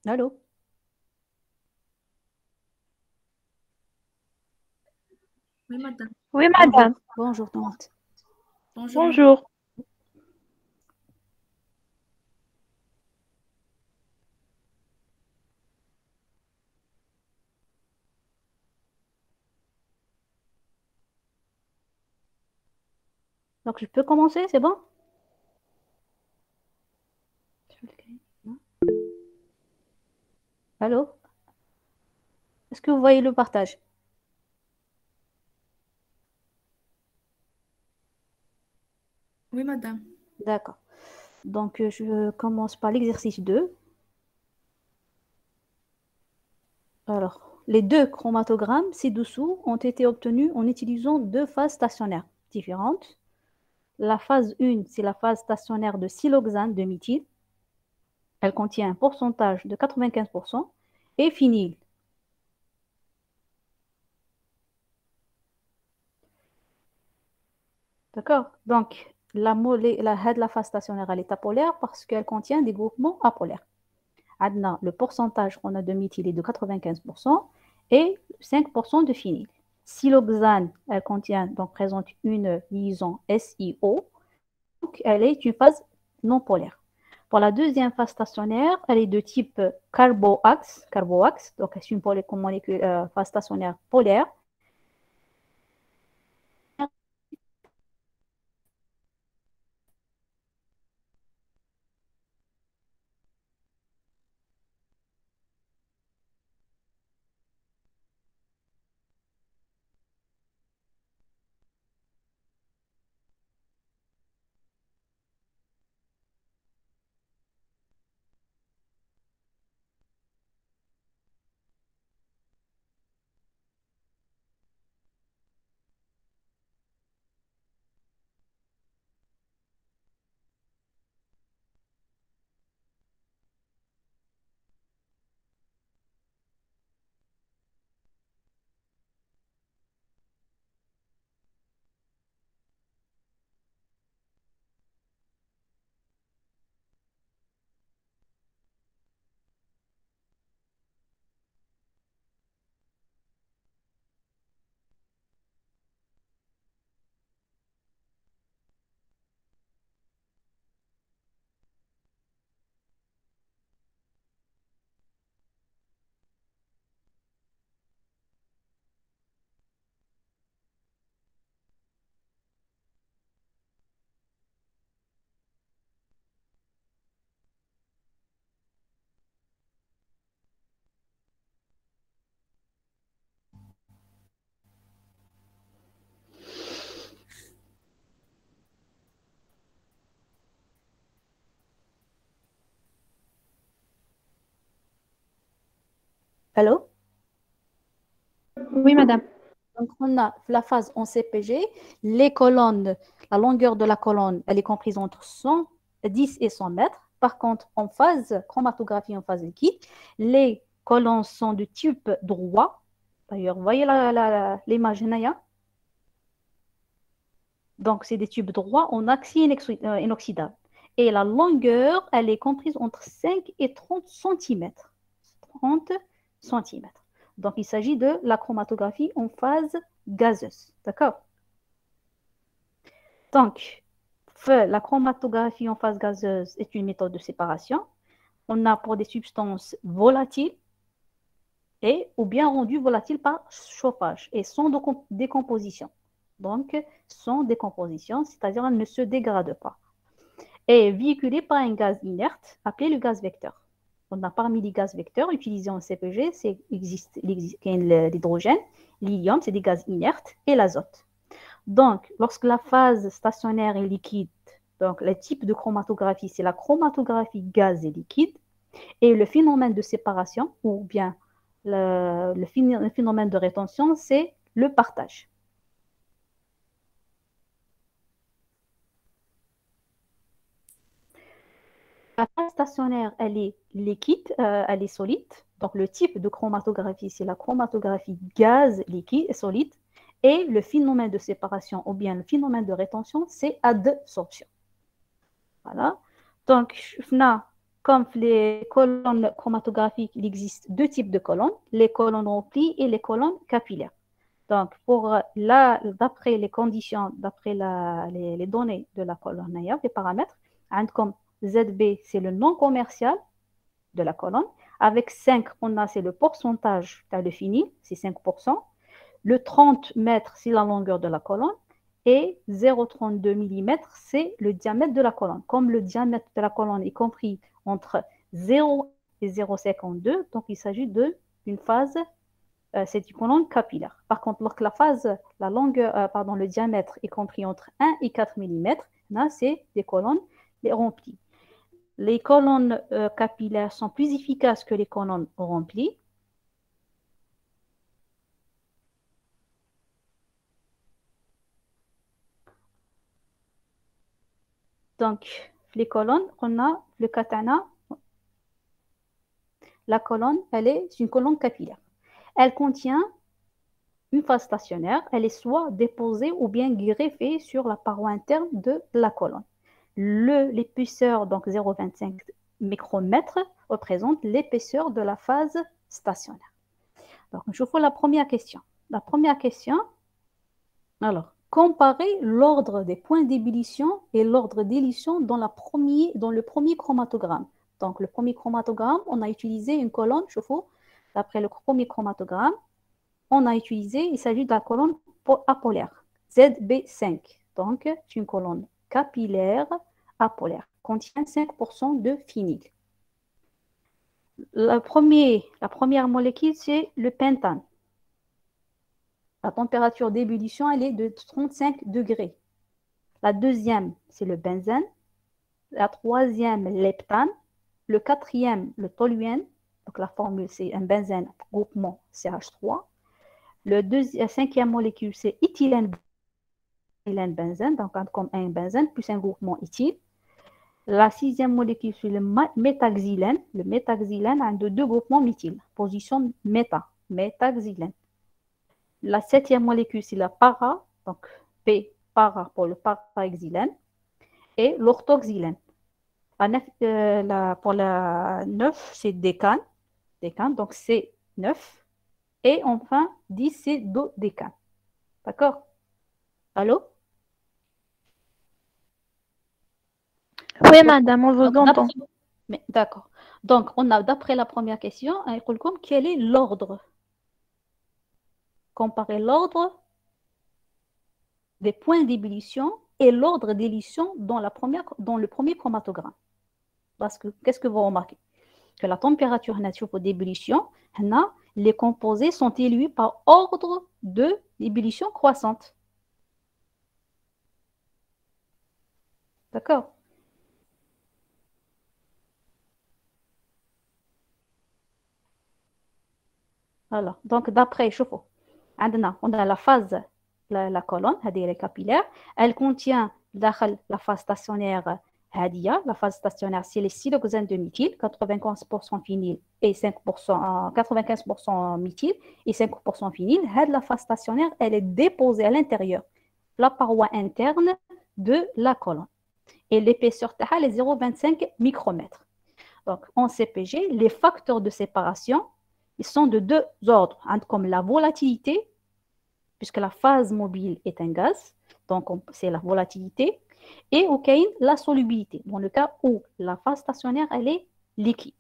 Allô? Oui, madame. Oui, Bonjour. madame. Bonjour, tante. Bonjour, madame. Bonjour. Donc, je peux commencer, c'est bon? Allô? Est-ce que vous voyez le partage? Oui, madame. D'accord. Donc, je commence par l'exercice 2. Alors, les deux chromatogrammes ci-dessous ont été obtenus en utilisant deux phases stationnaires différentes. La phase 1, c'est la phase stationnaire de siloxane de méthyle. Elle contient un pourcentage de 95% et phényl. D'accord? Donc, la phase stationnaire, elle est apolaire parce qu'elle contient des groupements apolaires. Adna, le pourcentage qu'on a de méthyle est de 95% et 5% de phényl. Siloxane, elle contient, donc présente une liaison SiO, donc elle est une phase non polaire. Pour la deuxième phase stationnaire, elle est de type carboaxe, donc c'est une molécule, phase stationnaire polaire. Allô? Oui, madame. Donc, on a la phase en CPG, les colonnes, la longueur de la colonne, elle est comprise entre 110 et 100 mètres. Par contre, en phase chromatographie, en phase liquide, les colonnes sont de type droit. D'ailleurs, vous voyez l'image, Naya. Donc, c'est des tubes droits en acier inoxydable. Et la longueur, elle est comprise entre 5 et 30 centimètres. 30 centimètres. Donc, il s'agit de la chromatographie en phase gazeuse. D'accord? Donc, la chromatographie en phase gazeuse est une méthode de séparation. On a pour des substances volatiles et ou bien rendues volatiles par chauffage et sans décomposition. Donc, sans décomposition, c'est-à-dire elles ne se dégradent pas. Et véhiculée par un gaz inerte appelé le gaz vecteur. On a parmi les gaz vecteurs utilisés en CPG, existe l'hydrogène, l'hélium, c'est des gaz inertes, et l'azote. Donc, lorsque la phase stationnaire est liquide, donc le type de chromatographie, c'est la chromatographie gaz et liquide, et le phénomène de séparation, ou bien le phénomène de rétention, c'est le partage. La phase stationnaire, elle est liquide, elle est solide. Donc, le type de chromatographie, c'est la chromatographie gaz, liquide et solide. Et le phénomène de séparation, ou bien le phénomène de rétention, c'est adsorption. Voilà. Donc, comme les colonnes chromatographiques, il existe deux types de colonnes, les colonnes remplies et les colonnes capillaires. Donc, d'après les conditions, d'après les données de la colonne, les paramètres, comme ZB, c'est le nom commercial de la colonne. Avec 5, c'est le pourcentage de fini, c'est 5%. Le 30 mètres, c'est la longueur de la colonne. Et 0,32 mm, c'est le diamètre de la colonne. Comme le diamètre de la colonne est compris entre 0 et 0,52, donc il s'agit d'une phase, c'est une colonne capillaire. Par contre, lorsque le diamètre est compris entre 1 et 4 mm, là, c'est des colonnes remplies. Les colonnes capillaires sont plus efficaces que les colonnes remplies. Donc, les colonnes, on a le katana. La colonne, c'est une colonne capillaire. Elle contient une phase stationnaire. Elle est soit déposée ou bien greffée sur la paroi interne de la colonne. L'épaisseur, donc 0,25 micromètres, représente l'épaisseur de la phase stationnaire. Donc, je vous la première question. La première question, alors, comparer l'ordre des points d'ébullition et l'ordre d'élition dans le premier chromatogramme. Donc, le premier chromatogramme, on a utilisé une colonne, d'après le premier chromatogramme, il s'agit de la colonne apolaire, ZB5. Donc, c'est une colonne capillaire apolaire, contient 5% de phényl. La première molécule, c'est le pentane. La température d'ébullition, elle est de 35 degrés. La deuxième, c'est le benzène. La troisième, l'heptane. Le quatrième, le toluène. Donc la formule, c'est un benzène groupement CH3. La cinquième molécule, c'est éthylène benzène, donc comme un benzène plus un groupement éthyle. La sixième molécule, c'est le métaxylène. Le métaxylène a deux groupements méthyl, position métaxylène. La septième molécule, c'est la para, donc P, para pour le paraxylène, et l'orthoxylène. Pour la 9, c'est décane, donc c'est 9. Et enfin, 10, c'est dodécane. D'accord? Allô? Oui, madame, on vous entend. D'accord. Donc, on a, d'après la première question, quel est l'ordre? Comparer l'ordre des points d'ébullition et l'ordre d'élition dans le premier chromatogramme. Parce que, qu'est-ce que vous remarquez? Que la température naturelle d'ébullition, les composés sont élevés par ordre de l'ébullition croissante. D'accord? Alors, donc d'après Chauffeau, on a la phase, la colonne, les capillaires, elle contient la phase stationnaire Hadia. La phase stationnaire, c'est les siloxanes de méthyle, 95% phényl et 95% méthyle et 5% phényl. La phase stationnaire, elle est déposée à l'intérieur, la paroi interne de la colonne. Et l'épaisseur est 0,25 micromètres. Donc, en CPG, les facteurs de séparation, ils sont de deux ordres, comme la volatilité, puisque la phase mobile est un gaz, donc c'est la volatilité, et la solubilité, dans le cas où la phase stationnaire, elle est liquide.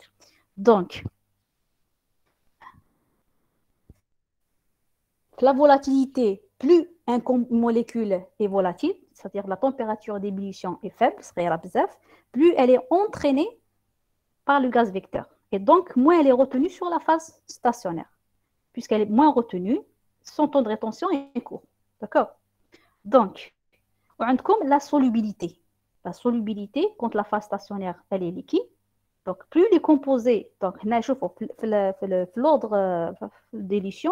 Donc, la volatilité, plus une molécule est volatile, c'est-à-dire la température d'ébullition est faible, plus elle est entraînée par le gaz vecteur. Et donc, moins elle est retenue sur la phase stationnaire. Puisqu'elle est moins retenue, son taux de rétention est court. D'accord? Donc, on a comme la solubilité. La solubilité, quand la phase stationnaire, elle est liquide, donc plus les composés, donc l'ordre d'élition,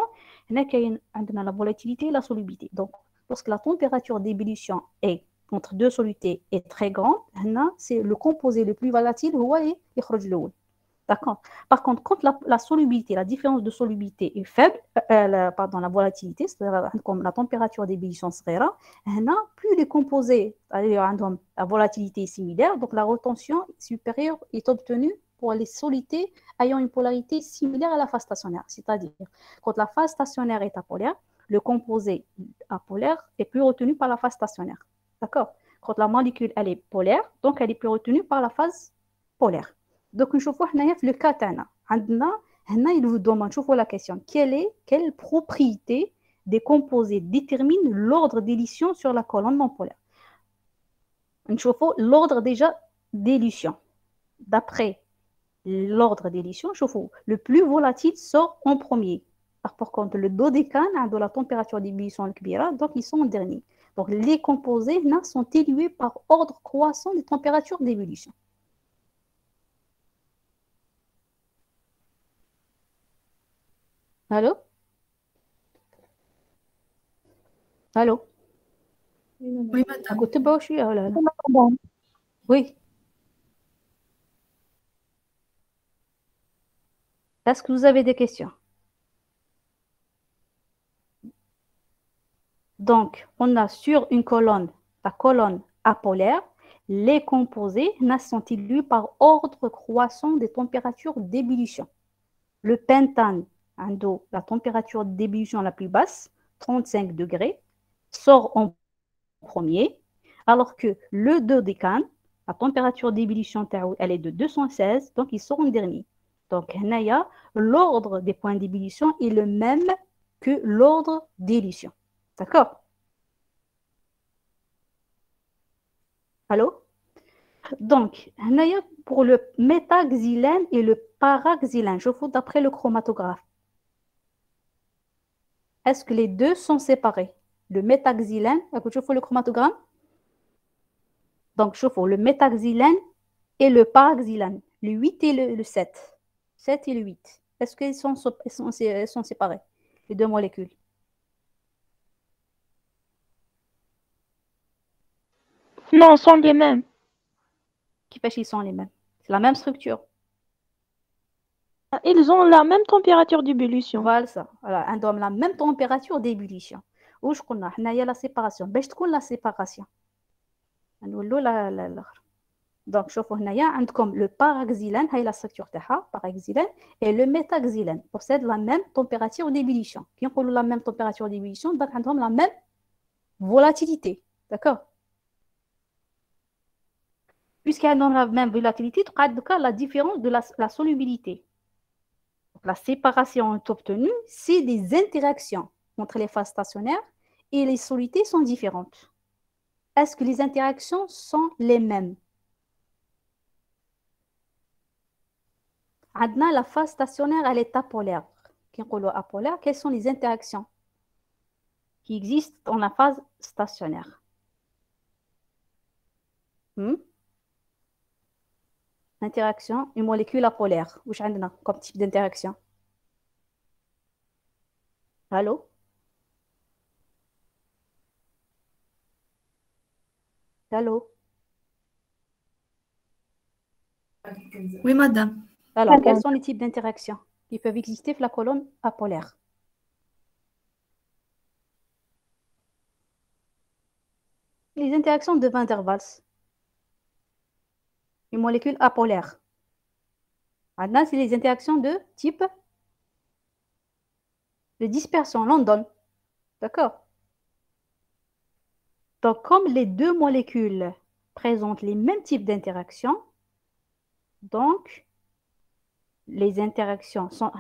on a la volatilité et la solubilité. Donc, lorsque la température d'ébullition est entre deux solutés est très grande, c'est le composé le plus volatile, d'accord. Par contre, quand la solubilité, la différence de solubilité est faible, la volatilité, c'est-à-dire comme la température d'ébullition serait là, plus les composés, la volatilité est similaire, donc la rétention supérieure est obtenue pour les solidités ayant une polarité similaire à la phase stationnaire. C'est-à-dire, quand la phase stationnaire est apolaire, le composé apolaire est plus retenu par la phase stationnaire. D'accord? Quand la molécule elle est polaire, donc elle est plus retenue par la phase polaire. Donc, nous voyons le cas il vous demande, la question, quelle propriété des composés détermine l'ordre d'élition sur la colonne non polaire? Nous l'ordre déjà d'élition. D'après l'ordre d'élition, le plus volatile sort en premier. Par contre, le dodécane a de la température d'ébullition kbira, donc ils sont en dernier. Donc les composés sont élués par ordre croissant des températures d'ébullition. Allô? Allô? Oui, madame. Oui. Est-ce que vous avez des questions? Donc, on a sur une colonne, la colonne apolaire, les composés sont élus par ordre croissant des températures d'ébullition. Le pentane, la température d'ébullition la plus basse, 35 degrés, sort en premier, alors que le dodécane, la température d'ébullition, elle est de 216, donc il sort en dernier. Donc, l'ordre des points d'ébullition est le même que l'ordre d'élition. D'accord? Allô? Donc, pour le métaxylène et le paraxylène, je vous d'après le chromatographe. Est-ce que les deux sont séparés? Le métaxylène, je vous le chromatogramme? Donc, je vous le métaxylène et le paraxylène, le 8 et le 7. 7 et le 8. Est-ce qu'ils sont séparés, les deux molécules? Non, sont les mêmes. Qui fait qu'ils sont les mêmes? C'est la même structure. Ils ont la même température d'ébullition. Voilà ça. Alors, ils ont la même température d'ébullition. Où je connais, il y a la séparation. باش تكون la séparation. Donc, شوفوا هنايا عندكم le paraxylène, هي la structure تاعها, paraxylène, et le métaxylène possèdent la même température d'ébullition. Qui ont la même température d'ébullition, donc ils ont la même volatilité. D'accord? Puisqu'ils ont la même volatilité, tu as la différence de la solubilité. Donc, la séparation est obtenue si des interactions entre les phases stationnaires et les solidités sont différentes. Est-ce que les interactions sont les mêmes? La phase stationnaire, elle est apolaire. Apolaire, quelles sont les interactions qui existent dans la phase stationnaire? Interaction, une molécule apolaire. Où est-ce comme type d'interaction? Allô? Allô? Oui, madame. Alors, quels sont les types d'interactions qui peuvent exister dans la colonne apolaire? Les interactions de Van der Waals. Une molécule apolaire. Maintenant, c'est les interactions de type de dispersion, London. D'accord? Donc, comme les deux molécules présentent les mêmes types d'interactions, donc, les interactions sont,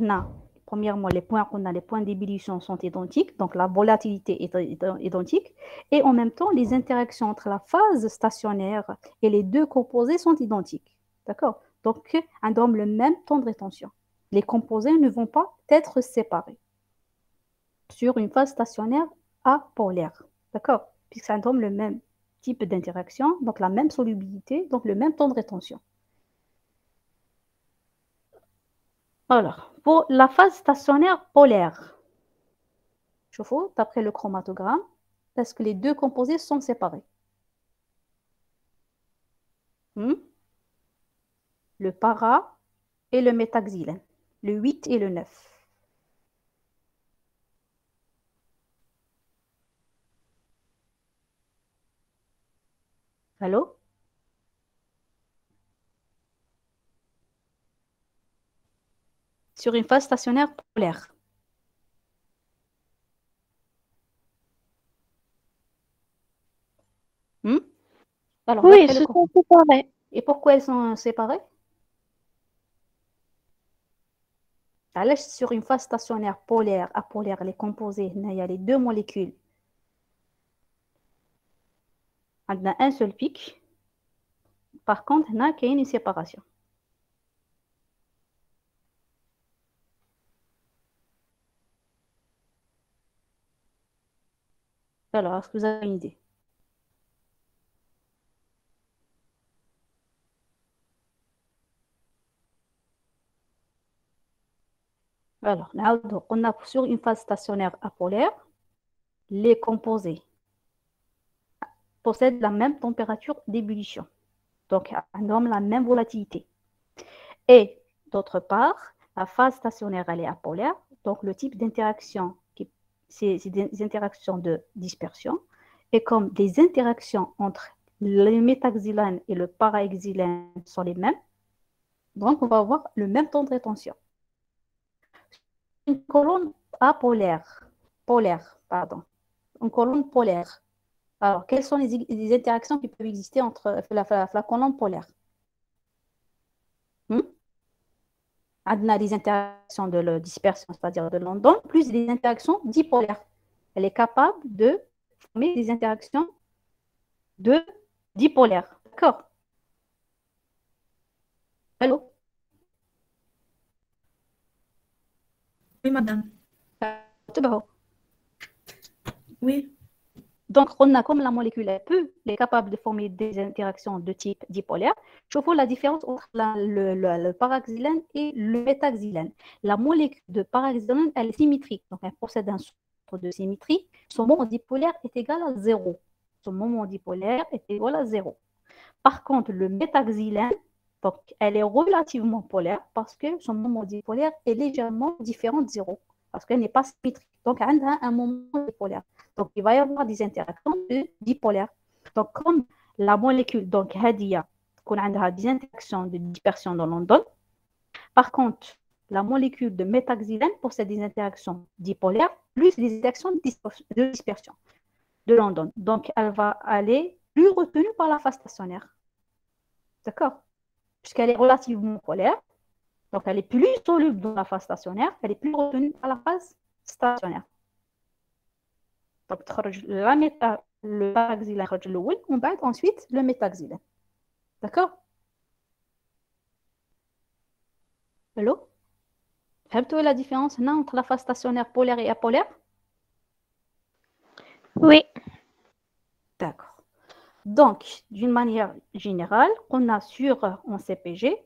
premièrement, les points d'ébullition sont identiques, donc la volatilité est identique, et en même temps, les interactions entre la phase stationnaire et les deux composés sont identiques. D'accord? Donc, elles ont le même temps de rétention. Les composés ne vont pas être séparés sur une phase stationnaire apolaire. D'accord? Puisqu'elles ont le même type d'interaction, donc la même solubilité, donc le même temps de rétention. Alors, pour la phase stationnaire polaire, je vous d'après le chromatogramme, est-ce que les deux composés sont séparés? Le para et le métaxylène, le 8 et le 9. Allô? sur une phase stationnaire polaire. Alors, Oui, d'après le ce sont séparés. Et pourquoi elles sont séparées? علاش sur une phase stationnaire polaire, apolaire, les composés, il y a les deux molécules. On a un seul pic. Par contre, il y a une séparation. Alors, est-ce que vous avez une idée? Alors, on a sur une phase stationnaire apolaire, les composés possèdent la même température d'ébullition. Donc, on a la même volatilité. Et d'autre part, la phase stationnaire, elle est apolaire. Donc, le type d'interaction, c'est des interactions de dispersion. Et comme les interactions entre le métaxylène et le paraxylène sont les mêmes, donc on va avoir le même temps de rétention. Une colonne apolaire, une colonne polaire. Alors, quelles sont les interactions qui peuvent exister entre la colonne polaire? On a des interactions de dispersion, c'est-à-dire de London, plus des interactions dipolaires. Elle est capable de former des interactions dipolaires. D'accord? Allô? Oui, madame. Oui. Donc, on a comme la molécule elle est capable de former des interactions de type dipolaire. Je vois la différence entre le paraxylène et le métaxylène. La molécule de paraxylène, elle est symétrique. Donc, elle possède un centre de symétrie. Son moment dipolaire est égal à 0. Son moment dipolaire est égal à 0. Par contre, le métaxylène, donc, elle est relativement polaire parce que son moment dipolaire est légèrement différent de 0. Parce qu'elle n'est pas symétrique. Donc, elle a un moment dipolaire. Donc, il va y avoir des interactions dipolaires. Donc, comme la molécule, donc, Hadia, qu'on a des interactions de dispersion dans London. Par contre, la molécule de métaxylène possède des interactions dipolaires plus des interactions de dispersion de London. Donc, elle va aller plus retenue par la phase stationnaire. D'accord? Puisqu'elle est relativement polaire. Donc, elle est plus soluble dans la phase stationnaire. Elle est plus retenue par la phase stationnaire. Donc, le paraxylène on va ensuite le métaxylène. D'accord? Hello? Vous la différence entre la phase stationnaire polaire et apolaire? Oui. D'accord. Donc, d'une manière générale, on a en CPG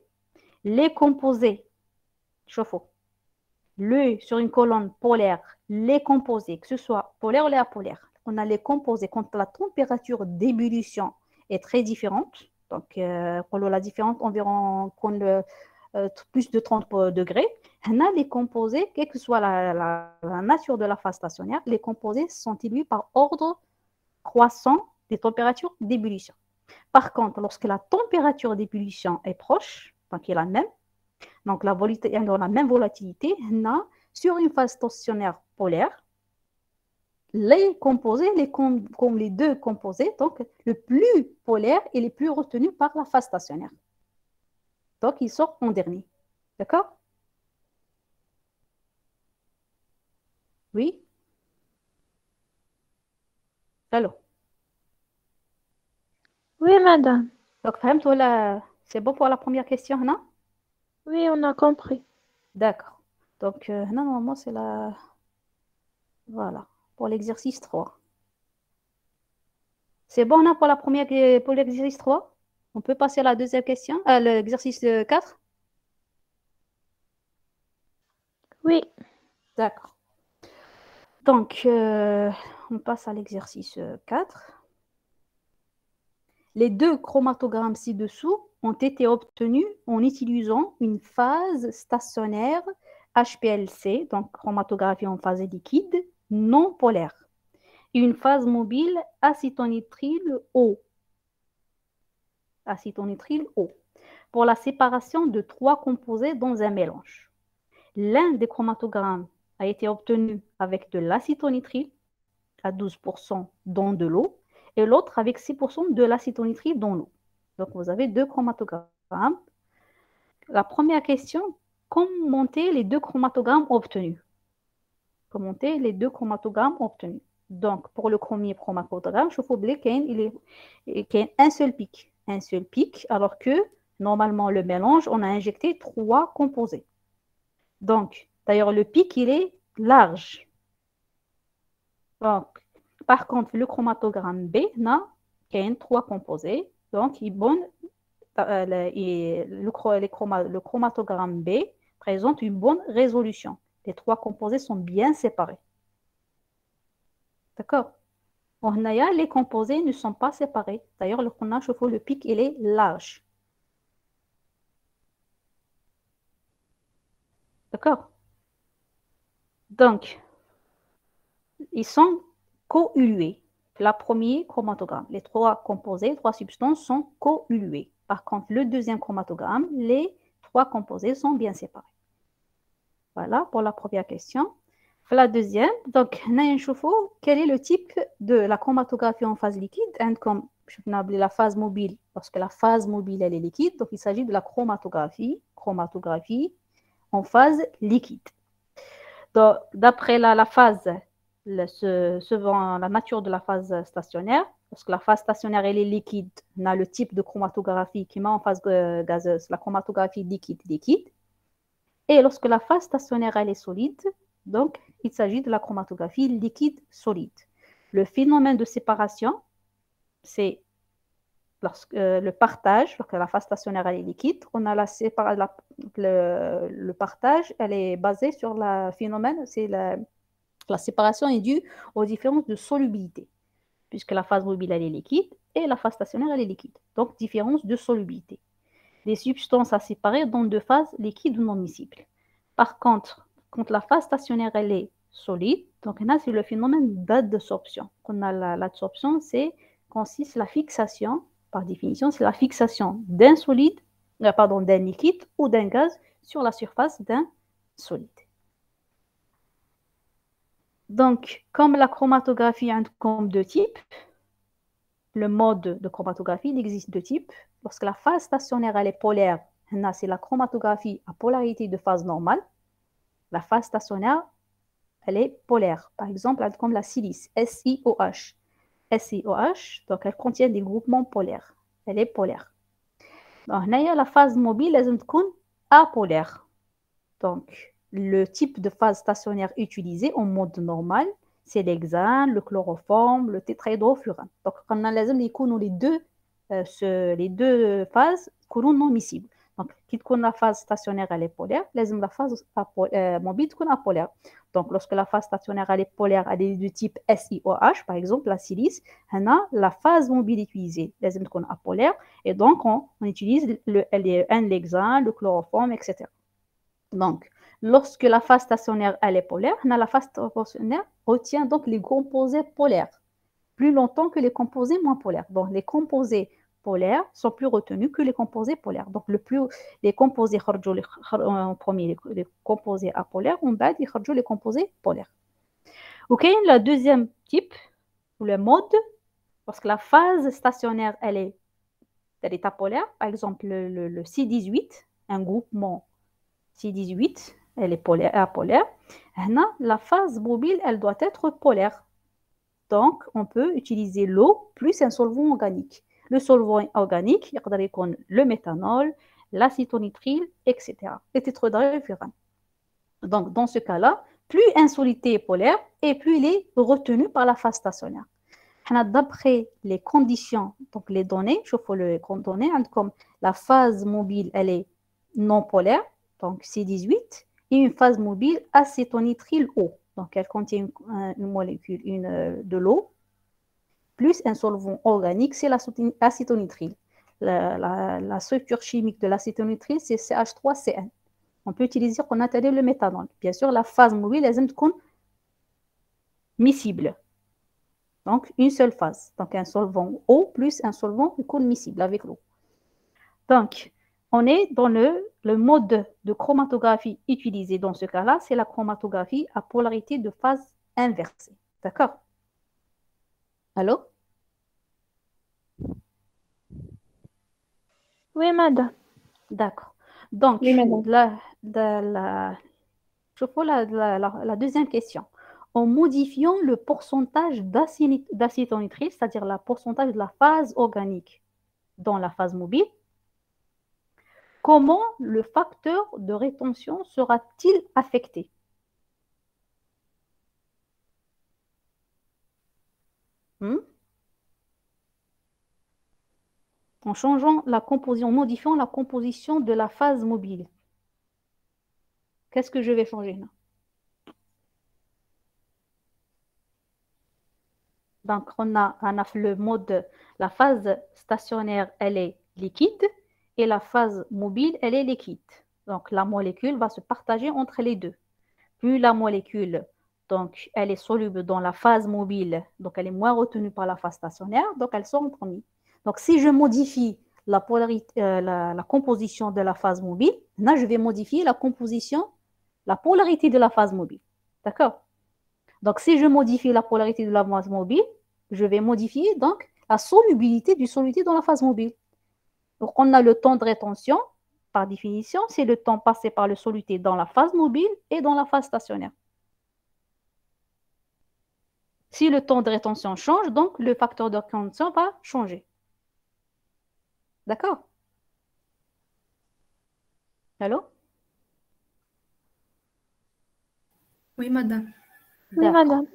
les composés, chauffe-eau, sur une colonne polaire, les composés, que ce soit polaire ou apolaire, on a les composés quand la température d'ébullition est très différente. Donc, quand la différence environ plus de 30 degrés, on a les composés, quelle que soit la nature de la phase stationnaire, les composés sont élus par ordre croissant des températures d'ébullition. Par contre, lorsque la température d'ébullition est proche, donc il est la même, donc la même volatilité, on a sur une phase stationnaire polaire, les composés, comme les deux composés, donc le plus polaire et les plus retenus par la phase stationnaire. Donc, ils sortent en dernier. D'accord? Oui? Allô? Oui, madame. Donc, c'est bon pour la première question, non? Oui, on a compris. D'accord. Donc, normalement, c'est la... Voilà, pour l'exercice 3. C'est bon, non, pour l'exercice 3? On peut passer à la deuxième question, l'exercice 4? Oui. D'accord. Donc, on passe à l'exercice 4. Les deux chromatogrammes ci-dessous ont été obtenus en utilisant une phase stationnaire HPLC, donc chromatographie en phase liquide, non polaire, et une phase mobile acétonitrile O. Acétonitrile O, pour la séparation de 3 composés dans un mélange. l'un des chromatogrammes a été obtenu avec de l'acétonitrile à 12% dans de l'eau et l'autre avec 6% de l'acétonitrile dans l'eau. Donc, vous avez deux chromatogrammes. La première question, commenter les deux chromatogrammes obtenus. Commenter les deux chromatogrammes obtenus. Donc, pour le premier chromatogramme, il faut oublier qu'il y a un seul pic. Un seul pic, alors que normalement, le mélange, on a injecté 3 composés. Donc, d'ailleurs, le pic, il est large. Donc, par contre, le chromatogramme B n'a qu'un 3 composés. Donc, le chromatogramme B présente une bonne résolution. Les 3 composés sont bien séparés. D'accord? Les composés ne sont pas séparés. D'ailleurs, le pic, il est large. D'accord? Donc, ils sont coulués. Le premier chromatogramme, les 3 composés, 3 substances sont coulués. Par contre, le deuxième chromatogramme, les 3 composés sont bien séparés. Voilà pour la première question. La deuxième, donc, quel est le type de la chromatographie en phase liquide? Comme je vais appeler la phase mobile, parce que la phase mobile, elle est liquide, donc il s'agit de la chromatographie en phase liquide. Donc, d'après la phase, selon la nature de la phase stationnaire, parce que la phase stationnaire, elle est liquide, on a le type de chromatographie qui met en phase gazeuse, la chromatographie liquide-liquide. Et lorsque la phase stationnaire, elle est solide, donc il s'agit de la chromatographie liquide-solide. Le phénomène de séparation, c'est le partage, lorsque la phase stationnaire elle est liquide, on a le partage, elle est basée sur le phénomène, c'est la séparation est due aux différences de solubilité, puisque la phase mobile elle est liquide et la phase stationnaire elle est liquide. Donc différence de solubilité. Les substances à séparer dans deux phases liquides ou non miscibles. Par contre, quand la phase stationnaire elle est solide, donc là c'est le phénomène d'adsorption. L'adsorption, consiste la fixation, par définition, c'est la fixation d'un liquide ou d'un gaz sur la surface d'un solide. Donc, comme la chromatographie a comme deux types, le mode de chromatographie, il existe deux types. Lorsque la phase stationnaire elle est polaire, c'est la chromatographie à polarité de phase normale. La phase stationnaire, elle est polaire. Par exemple, comme la silice, SiOH. SiOH, donc elle contient des groupements polaires. Elle est polaire. Donc, la phase mobile, elle est apolaire. Donc, le type de phase stationnaire utilisé en mode normal, c'est l'hexane, le chloroforme, le tétrahydrofurane. Donc, on a les deux phases non miscibles. Donc, quand la phase stationnaire elle est polaire, la phase mobile est apolaire. Donc, lorsque la phase stationnaire elle est polaire, elle est du type SiOH, par exemple, la silice, la phase mobile utilisée, elle est apolaire, et donc on utilise l'hexane, le chloroforme, etc. Donc, lorsque la phase stationnaire elle est polaire, la phase stationnaire retient donc les composés polaires plus longtemps que les composés moins polaires. Donc, les composés polaires sont plus retenus que les composés polaires. Donc, les composés en premier, les composés apolaires, on va dire les composés polaires. OK, le deuxième type, le mode, parce que la phase stationnaire, elle est apolaire. Par exemple, le C18, un groupement C18, elle est apolaire. La phase mobile, elle doit être polaire. Donc, on peut utiliser l'eau plus un solvant organique. Le solvant organique, il y a le méthanol, l'acétonitrile, etc. Et tétrahydrofurane. Donc, dans ce cas-là, plus un solide est polaire et plus il est retenu par la phase stationnaire. D'après les conditions, donc les données, je faut les données, comme la phase mobile, elle est non polaire, donc C18, et une phase mobile acétonitrile eau. Donc, elle contient une molécule de l'eau, plus un solvant organique, c'est l'acétonitrile. La structure chimique de l'acétonitrile, c'est CH3CN. On peut utiliser qu'on a le méthanol. Bien sûr, la phase mobile, elle est miscible. Donc, une seule phase. Donc, un solvant eau plus un solvant miscible avec l'eau. Donc, On est dans le mode de chromatographie utilisé dans ce cas-là, c'est la chromatographie à polarité de phase inversée. D'accord? Allô? Oui, madame. D'accord. Donc, Oui, madame. je prends la deuxième question. En modifiant le pourcentage d'acétonitrile, c'est-à-dire le pourcentage de la phase organique dans la phase mobile, comment le facteur de rétention sera-t-il affecté? Hmm? En changeant la composition, en modifiant la composition de la phase mobile. Qu'est-ce que je vais changer là? Donc, on a le mode, la phase stationnaire, elle est liquide et la phase mobile, elle est liquide. Donc, la molécule va se partager entre les deux. Plus la molécule, donc, elle est soluble dans la phase mobile, donc elle est moins retenue par la phase stationnaire, donc elle sort en premier. Donc, si je modifie la composition de la phase mobile, là, je vais modifier la composition, la polarité de la phase mobile. D'accord? Donc, si je modifie la polarité de la phase mobile, je vais modifier donc la solubilité du soluté dans la phase mobile. Donc, on a le temps de rétention, par définition, c'est le temps passé par le soluté dans la phase mobile et dans la phase stationnaire. Si le temps de rétention change, donc le facteur de rétention va changer. D'accord? Allô? Oui, madame. Oui, D'accord. madame.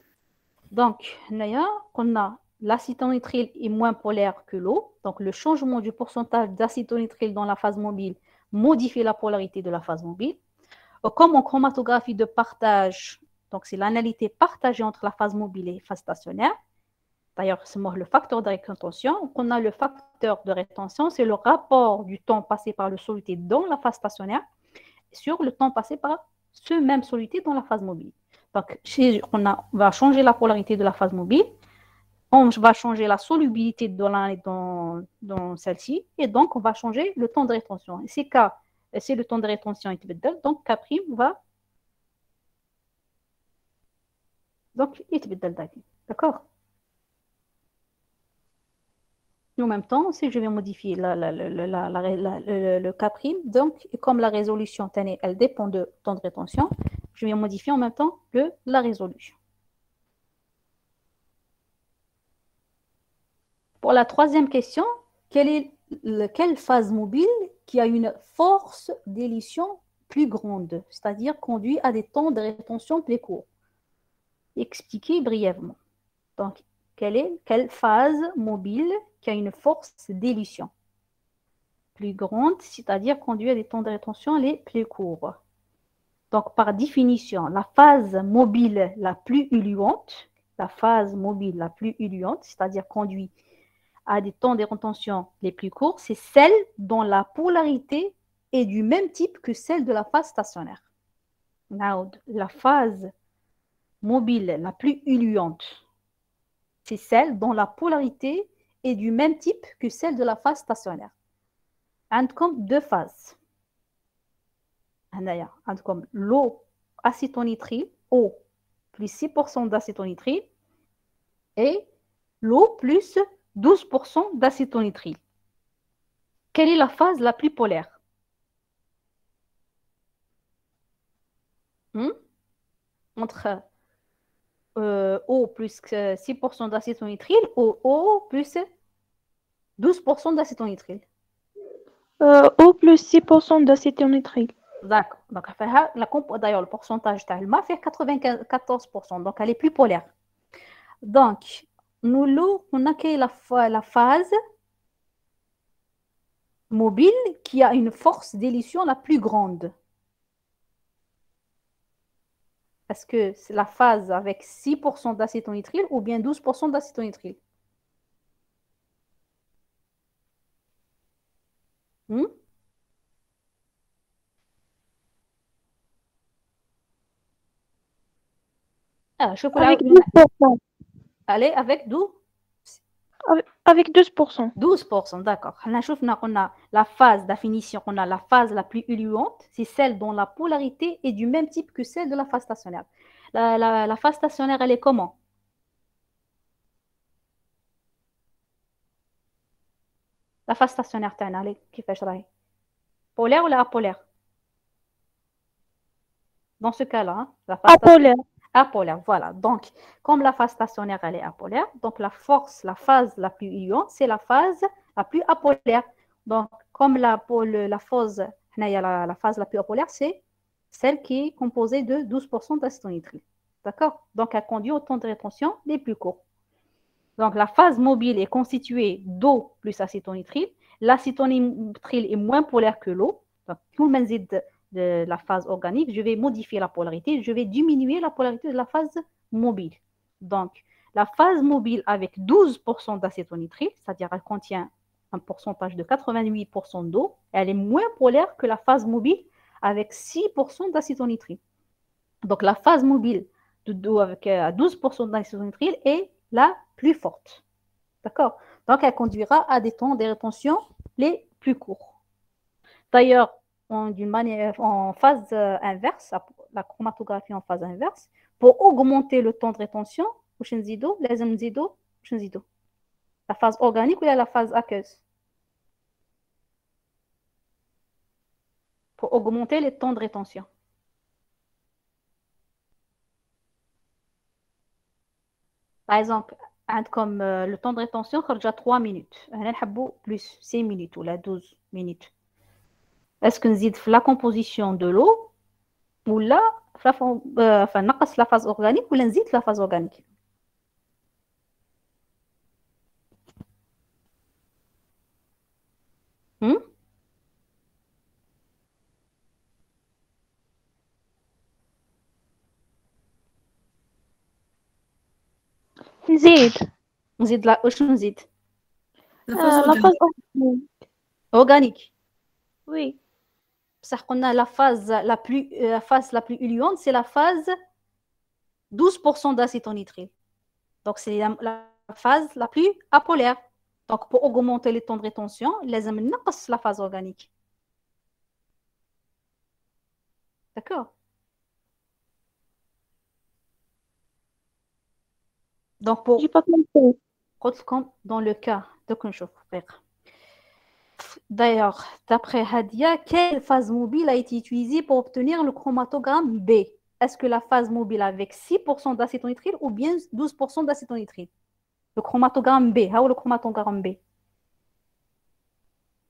Donc, on a l'acétonitrile est moins polaire que l'eau. Donc, le changement du pourcentage d'acétonitrile dans la phase mobile modifie la polarité de la phase mobile. Comme en chromatographie de partage, donc c'est l'analité partagée entre la phase mobile et la phase stationnaire. D'ailleurs, c'est le facteur de rétention. On a le facteur de rétention, c'est le rapport du temps passé par le soluté dans la phase stationnaire sur le temps passé par ce même soluté dans la phase mobile. Donc, on va changer la polarité de la phase mobile, on va changer la solubilité dans celle-ci, et donc on va changer le temps de rétention. Et c'est le temps de rétention يتبدل, donc K' va donc يتبدل دايما. D'accord? En même temps, si je vais modifier le K', donc comme la résolution, elle dépend de temps de rétention, je vais modifier en même temps la résolution. Pour la troisième question, quelle phase mobile qui a une force d'élition plus grande, c'est-à-dire conduit à des temps de rétention plus courts? Expliquez brièvement. Donc, quelle phase mobile qui a une force d'élition plus grande, c'est-à-dire conduit à des temps de rétention les plus courts? Donc, par définition, la phase mobile la plus éluante, c'est-à-dire conduit à des temps de rétention les plus courts, c'est celle dont la polarité est du même type que celle de la phase stationnaire. La phase mobile la plus éluante, c'est celle dont la polarité est du même type que celle de la phase stationnaire. عندكم deux phases. عندكم l'eau acétonitrile, eau plus 6% d'acétonitrile, et l'eau plus 12% d'acétonitrile. Quelle est la phase la plus polaire? Entre eau plus 6% d'acétonitrile ou eau plus 12% d'acétonitrile? Eau plus 6% d'acétonitrile. D'accord. Donc, d'ailleurs, le pourcentage d'Alma fait 94%. Donc, elle est plus polaire. Donc, on a la phase mobile qui a une force d'élition la plus grande. Est-ce que c'est la phase avec 6% d'acétonitrile ou bien 12% d'acétonitrile? Avec 12%. Allez, avec d'où? Avec 12%. 12%, d'accord. On a la phase définition, on a la phase la plus éluante, c'est celle dont la polarité est du même type que celle de la phase stationnaire. La phase stationnaire, elle est comment? La phase stationnaire, elle est كيفاش راهي? Polaire ou la apolaire? Dans ce cas-là, hein, la phase Apolaire. apolaire, voilà. Donc, comme la phase stationnaire, elle est apolaire, donc la phase la plus éluante, c'est la phase la plus apolaire. Donc, comme la phase la plus apolaire, c'est celle qui est composée de 12% d'acétonitrile. D'accord? Donc, elle conduit au temps de rétention les plus courts. Donc, la phase mobile est constituée d'eau plus acétonitrile. L'acétonitrile est moins polaire que l'eau. Donc, tout le monde de la phase organique, je vais modifier la polarité, je vais diminuer la polarité de la phase mobile. Donc, la phase mobile avec 12% d'acétonitrile, c'est-à-dire elle contient un pourcentage de 88% d'eau, elle est moins polaire que la phase mobile avec 6% d'acétonitrile. Donc, la phase mobile d'eau avec 12% d'acétonitrile est la plus forte. D'accord? Donc, elle conduira à des temps de rétention les plus courts. D'ailleurs, en phase inverse, la chromatographie en phase inverse, pour augmenter le temps de rétention, la phase organique ou la phase aqueuse? Pour augmenter le temps de rétention. Par exemple, comme le temps de rétention, il y a 3 minutes. On a plus 6 minutes ou 12 minutes. Est-ce qu'on zide la composition de l'eau ou là, enfin, la phase organique ou l'enzide la phase organique? نزيد. نزيد واش نزيد؟ La phase La phase organique. Organique. Oui. بصح قلنا la phase la plus éluante, c'est la phase 12% d'acétonitrile. Donc c'est la phase la plus apolaire. Donc pour augmenter le temps de rétention, لازم نقص la phase organique. D'accord? Donc pour J'ai pas compris. comme dans le cas de D'ailleurs, d'après Hadia, quelle phase mobile a été utilisée pour obtenir le chromatogramme B? Est-ce que la phase mobile avec 6% d'acétonitrile ou bien 12% d'acétonitrile? Le chromatogramme B, le chromatogramme B.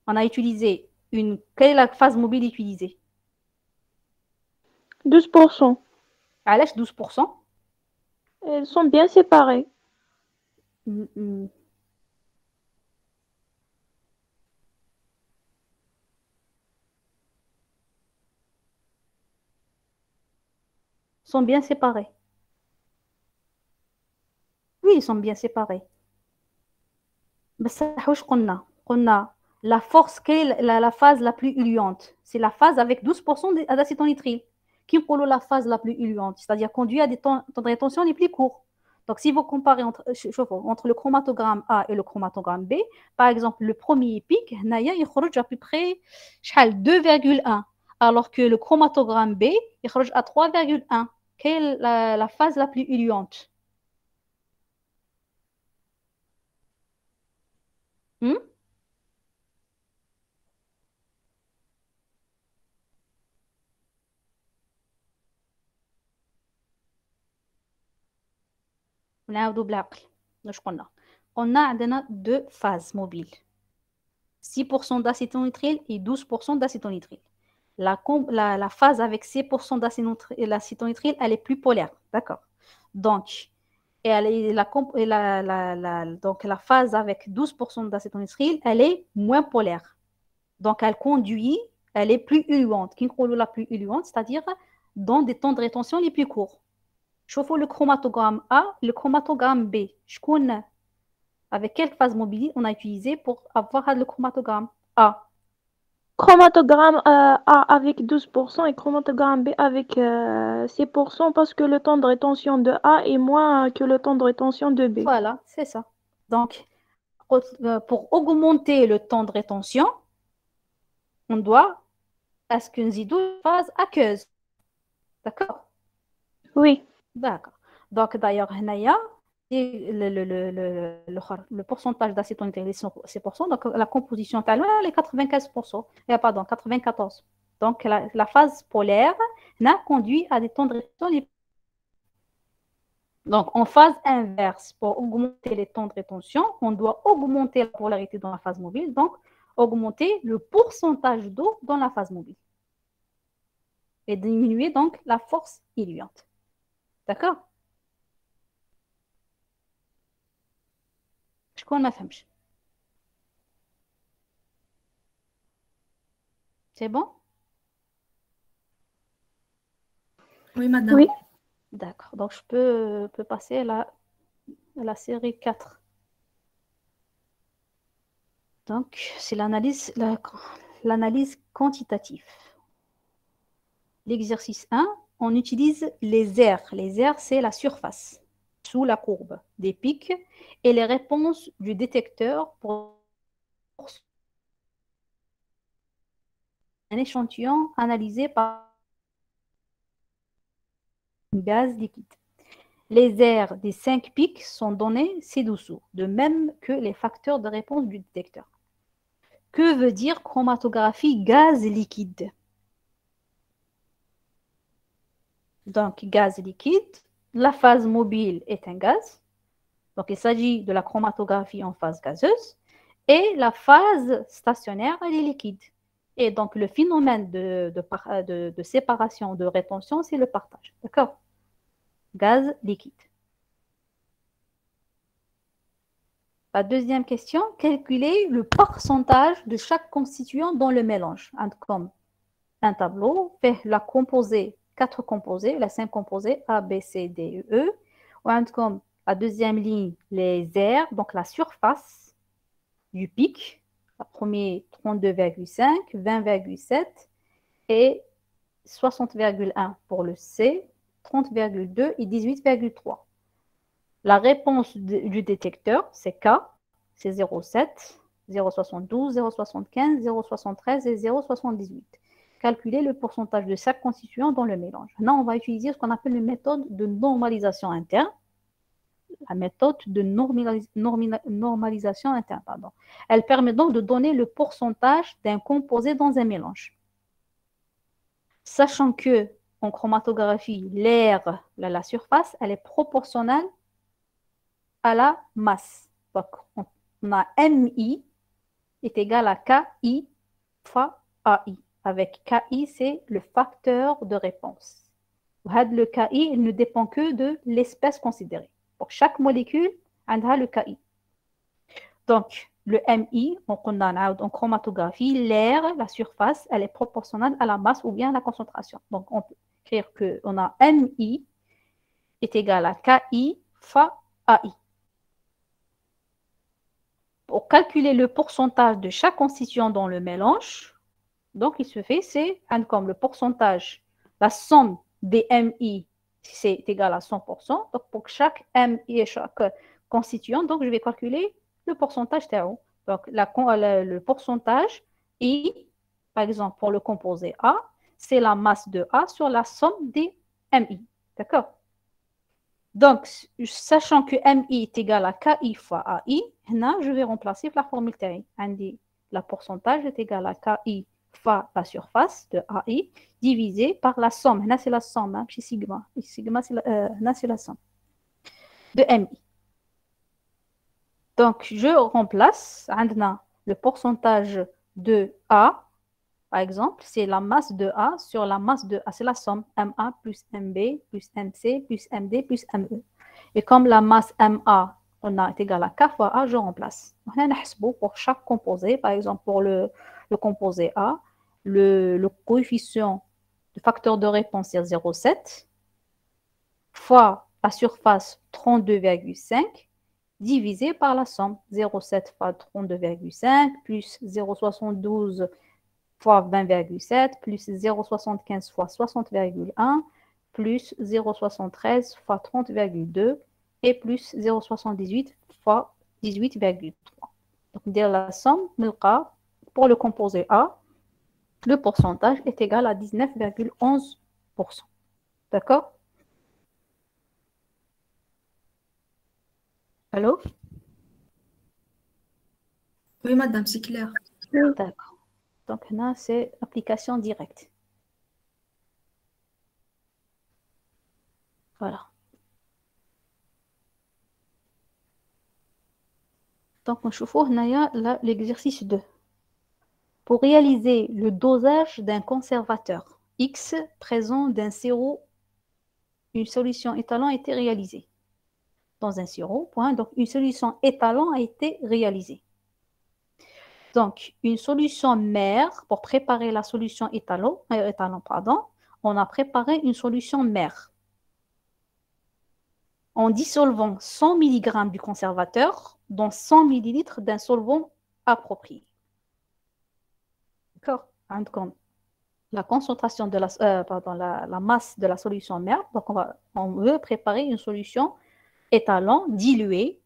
On a utilisé quelle est la phase mobile utilisée? 12%. علاش 12%? Elles sont bien séparées. Sont bien séparés. Oui, ils sont bien séparés. بس واش قلنا la force, quelle est la phase la plus éluante? C'est la phase avec 12% d'acétonitrile. Qui est la phase la plus éluante? C'est-à-dire conduit à des temps de rétention les plus courts. Donc, si vous comparez entre le chromatogramme A et le chromatogramme B, par exemple, le premier pic, il خرج à peu près 2,1, alors que le chromatogramme B, il خرج à 3,1. Quelle est la phase la plus éluante? نعاودوا بالعقل واش قلنا عندنا deux phases mobiles 6% d'acétonitrile et 12% d'acétonitrile. La phase avec 6% d'acétonitrile, elle est plus polaire, d'accord. Donc, donc la phase avec 12% d'acétonitrile, elle est moins polaire. Donc, elle est plus éluante. Qui est la plus éluante, c'est-à-dire dans des temps de rétention les plus courts. شوفوا le chromatogramme A, le chromatogramme B. Avec quelle phase mobile on a utilisé pour avoir le chromatogramme A? Chromatogramme A avec 12% et chromatogramme B avec 6% parce que le temps de rétention de A est moins que le temps de rétention de B. Voilà, c'est ça. Donc, pour augmenter le temps de rétention, on doit نزيدو phase aqueuse. D'accord? Oui. D'accord. Donc d'ailleurs هنايا le pourcentage d'acétonitrile est 6%, donc la composition تاع الماء est 95%. Pardon, 94. Donc la phase polaire n'a conduit à des temps de rétention. Donc en phase inverse, pour augmenter les temps de rétention, on doit augmenter la polarité dans la phase mobile, donc augmenter le pourcentage d'eau dans la phase mobile et diminuer donc la force diluante. D'accord? شكون ما فهمش؟ C'est bon? Oui, madame. Oui. D'accord. Donc, je peux passer à la série 4. Donc, c'est l'analyse quantitative. L'exercice 1, on utilise les aires. Les aires, c'est la surface sous la courbe des pics et les réponses du détecteur pour un échantillon analysé par un gaz liquide. Les aires des 5 pics sont données ci-dessous, de même que les facteurs de réponse du détecteur. Que veut dire chromatographie gaz liquide? Donc, gaz liquide, la phase mobile est un gaz. Donc, il s'agit de la chromatographie en phase gazeuse. Et la phase stationnaire, elle est liquide. Et donc, le phénomène de séparation, de rétention, c'est le partage. D'accord? Gaz liquide. La deuxième question, calculer le pourcentage de chaque constituant dans le mélange. Comme un tableau fait la composée, 4 composés, la 5 composés A, B, C, D, E. Comme la deuxième ligne, les aires, donc la surface du pic. La première, 32,5, 20,7 et 60,1 pour le C, 30,2 et 18,3. La réponse du détecteur, c'est K, c'est 0,7, 0,72, 0,75, 0,73 et 0,78. Calculer le pourcentage de chaque constituant dans le mélange. Là, on va utiliser ce qu'on appelle une méthode de normalisation interne. La méthode de normalisation interne, pardon. Elle permet donc de donner le pourcentage d'un composé dans un mélange. Sachant que en chromatographie, l'air, la surface, elle est proportionnelle à la masse. Donc, on a MI est égal à KI fois AI. Avec KI, c'est le facteur de réponse. Le KI, il ne dépend que de l'espèce considérée. Pour chaque molécule, on a le KI. Donc, le MI, en chromatographie, l'air, la surface, elle est proportionnelle à la masse ou bien à la concentration. Donc, on peut écrire qu'on a MI est égal à KI fois AI. Pour calculer le pourcentage de chaque constituant dans le mélange, donc il se fait, c'est comme le pourcentage, la somme des MI, c'est égal à 100%. Donc pour chaque MI et chaque constituant, donc je vais calculer le pourcentage théo. Donc le pourcentage I, par exemple pour le composé A, c'est la masse de A sur la somme des MI. D'accord? Donc, sachant que MI est égal à KI fois AI, je vais remplacer la formule TI. Le pourcentage est égal à KI fois la surface de AI divisé par la somme. Là, c'est la somme, c'est sigma. Sigma, c'est la somme de MI. Donc, je remplace le pourcentage de A. Par exemple, c'est la masse de A sur la masse de A. C'est la somme MA plus MB plus MC plus MD plus ME. Et comme la masse MA est égale à K fois A, je remplace. Pour chaque composé, par exemple pour le composé A, le coefficient de facteur de réponse c'est 0,7 fois la surface 32,5 divisé par la somme 0,7 fois 32,5 plus 0,72 fois 20,7 plus 0,75 fois 60,1 plus 0,73 fois 30,2 et plus 0,78 fois 18,3. Donc, dire la somme, pour le composé A, le pourcentage est égal à 19,11%. D'accord? Allô? Oui, madame, c'est clair. D'accord. Donc là, c'est application directe. Voilà. Donc, on chauffe l'exercice 2. Pour réaliser le dosage d'un conservateur X présent d'un sirop, une solution étalon a été réalisée. Dans un sirop, point. Donc, une solution étalon a été réalisée. Donc, une solution mère, pour préparer la solution étalon, on a préparé une solution mère. En dissolvant 100 mg du conservateur dans 100 ml d'un solvant approprié. D'accord? La concentration de la masse de la solution mère. Donc, on veut préparer une solution étalon diluée.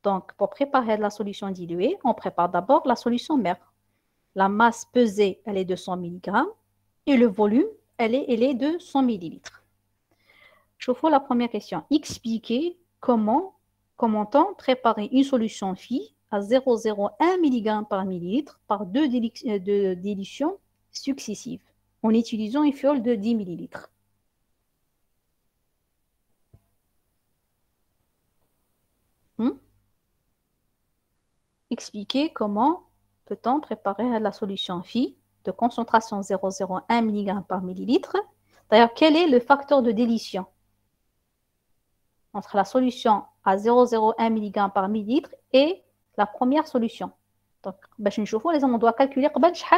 Donc, pour préparer la solution diluée, on prépare d'abord la solution mère. La masse pesée, elle est de 100 mg et le volume, elle est de 100 ml. Je vous la première question. Expliquez comment on préparer une solution phi à 0,01 mg par millilitre par deux dilutions successives en utilisant une fiole de 10 ml. Expliquez comment peut-on préparer la solution phi de concentration 0,01 mg par millilitre. D'ailleurs, quel est le facteur de dilution entre la solution à 0,01 mg par millilitre et la première solution? Donc, on doit calculer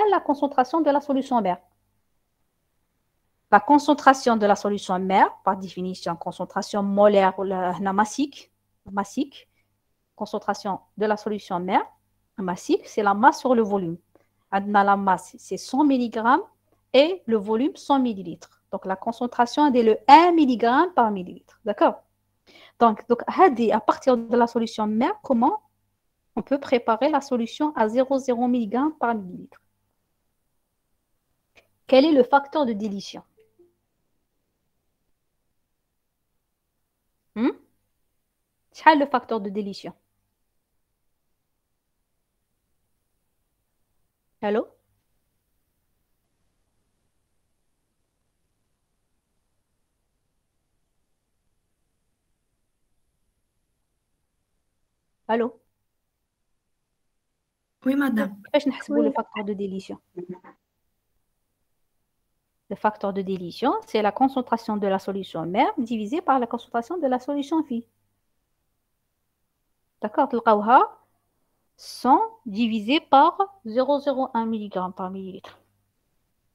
la concentration de la solution mère. La concentration de la solution mère, par définition, concentration molaire ou massique, concentration de la solution mère, massique, c'est la masse sur le volume. La masse, c'est 100 mg et le volume 100 ml. Donc, la concentration est le 1 mg par millilitre. D'accord? Donc, à partir de la solution mère, comment on peut préparer la solution à 0,0 mg par millilitre? Quel est le facteur de dilution? Quel est le facteur de dilution? Allô? Allô? Oui, madame. كيفاش نحسبوا le facteur de dilution? Le facteur de dilution, c'est la concentration de la solution mère divisée par la concentration de la solution phi. D'accord? تلقاوها 100 divisé par 0,01 mg par millilitre.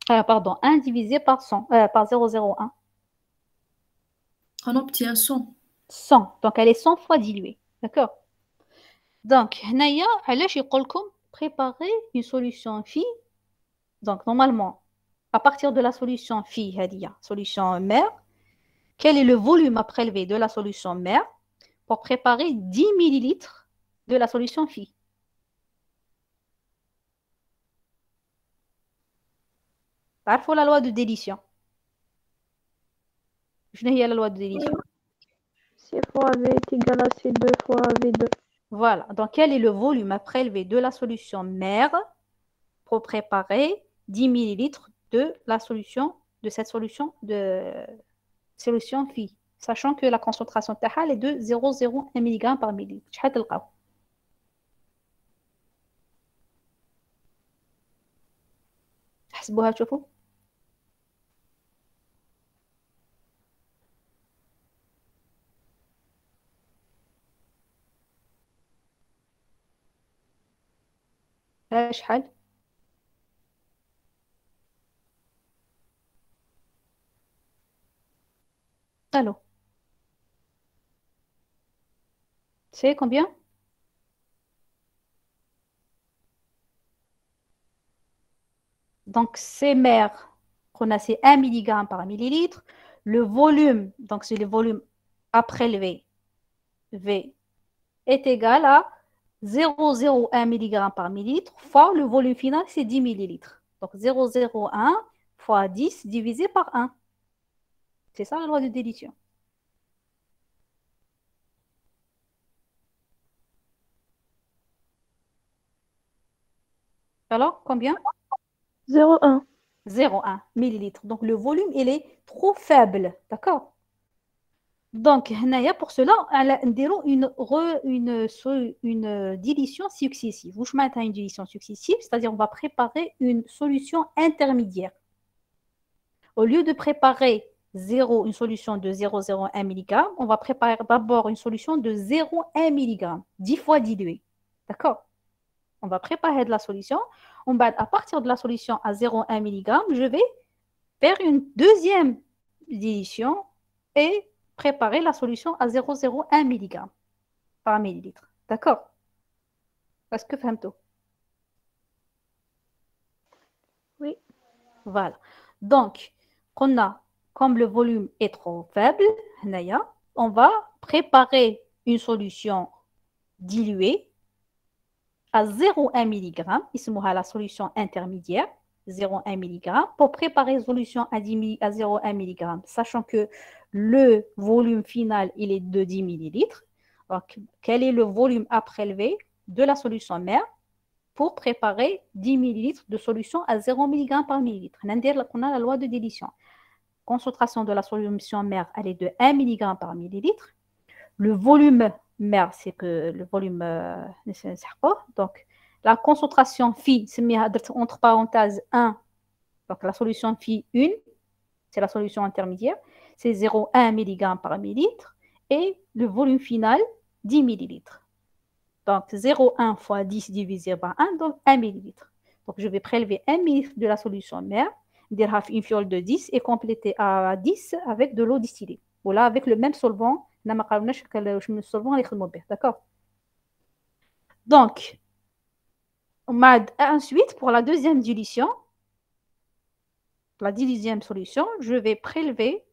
Pardon, 1 divisé par 100, par 0,01. On obtient 100. 100. Donc, elle est 100 fois diluée. D'accord? Donc, هنايا علاش يقول لكم préparer une solution phi. Donc, normalement, à partir de la solution phi, solution mère, quel est le volume à prélever de la solution mère pour préparer 10 ml de la solution phi? تعرفوا la loi de dilution. شنو هي la loi de dilution? C fois V est égal à C2 fois V2. Voilà. Donc, quel est le volume à prélever de la solution mère pour préparer 10 ml de cette solution phi, sachant que la concentration est de 0,01 mg par millilitre. شحال تلقاو؟ تحسبوها تشوفوا؟ شحال؟ Allô? C'est combien? Donc, c'est mère, qu'on a c'est 1 mg par millilitre. Le volume, donc c'est le volume à prélever, V, est égal à 0,01 mg par millilitre fois le volume final, c'est 10 millilitres. Donc 0,01 fois 10 divisé par 1. C'est ça la loi de dilution. Alors, combien? 0,1. 0,1 millilitre. Donc le volume, il est trop faible. D'accord? Donc, pour cela, une dilution successive. Vous mettez une dilution successive, c'est-à-dire on va préparer une solution intermédiaire. Au lieu de préparer une solution de 0,01 mg, on va préparer d'abord une solution de 0,1 mg, 10 fois diluée. D'accord? On va préparer de la solution. À partir de la solution à 0,1 mg, je vais faire une deuxième dilution et préparer la solution à 0,01 mg par millilitre. D'accord? Est-ce que vous tout? Oui. Voilà. Donc, comme le volume est trop faible, on va préparer une solution diluée à 0,1 mg, ici la solution intermédiaire, 0,1 mg, pour préparer une solution à 0,1 mg, sachant que le volume final il est de 10 millilitres. Donc, quel est le volume à prélever de la solution mère pour préparer 10 millilitres de solution à 0 mg par millilitre? On a la loi de dilution. Concentration de la solution mère, elle est de 1 mg par millilitre. Le volume mère, c'est que le volume donc la concentration phi, c'est entre parenthèses 1, donc la solution phi 1, c'est la solution intermédiaire, c'est 0,1 mg par millilitre, et le volume final, 10 millilitres. Donc 0,1 fois 10 divisé par 1, donc 1 millilitre. Donc je vais prélever 1 millilitre de la solution mère, dire une fiole de 10 et compléter à 10 avec de l'eau distillée. Voilà, avec le même solvant. D'accord? Donc, ensuite, pour la deuxième dilution, la deuxième solution, je vais prélever,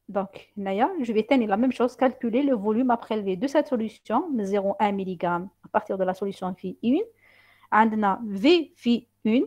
donc, je vais tenir la même chose, calculer le volume à prélever de cette solution, 0,1 mg à partir de la solution phi 1. V phi 1,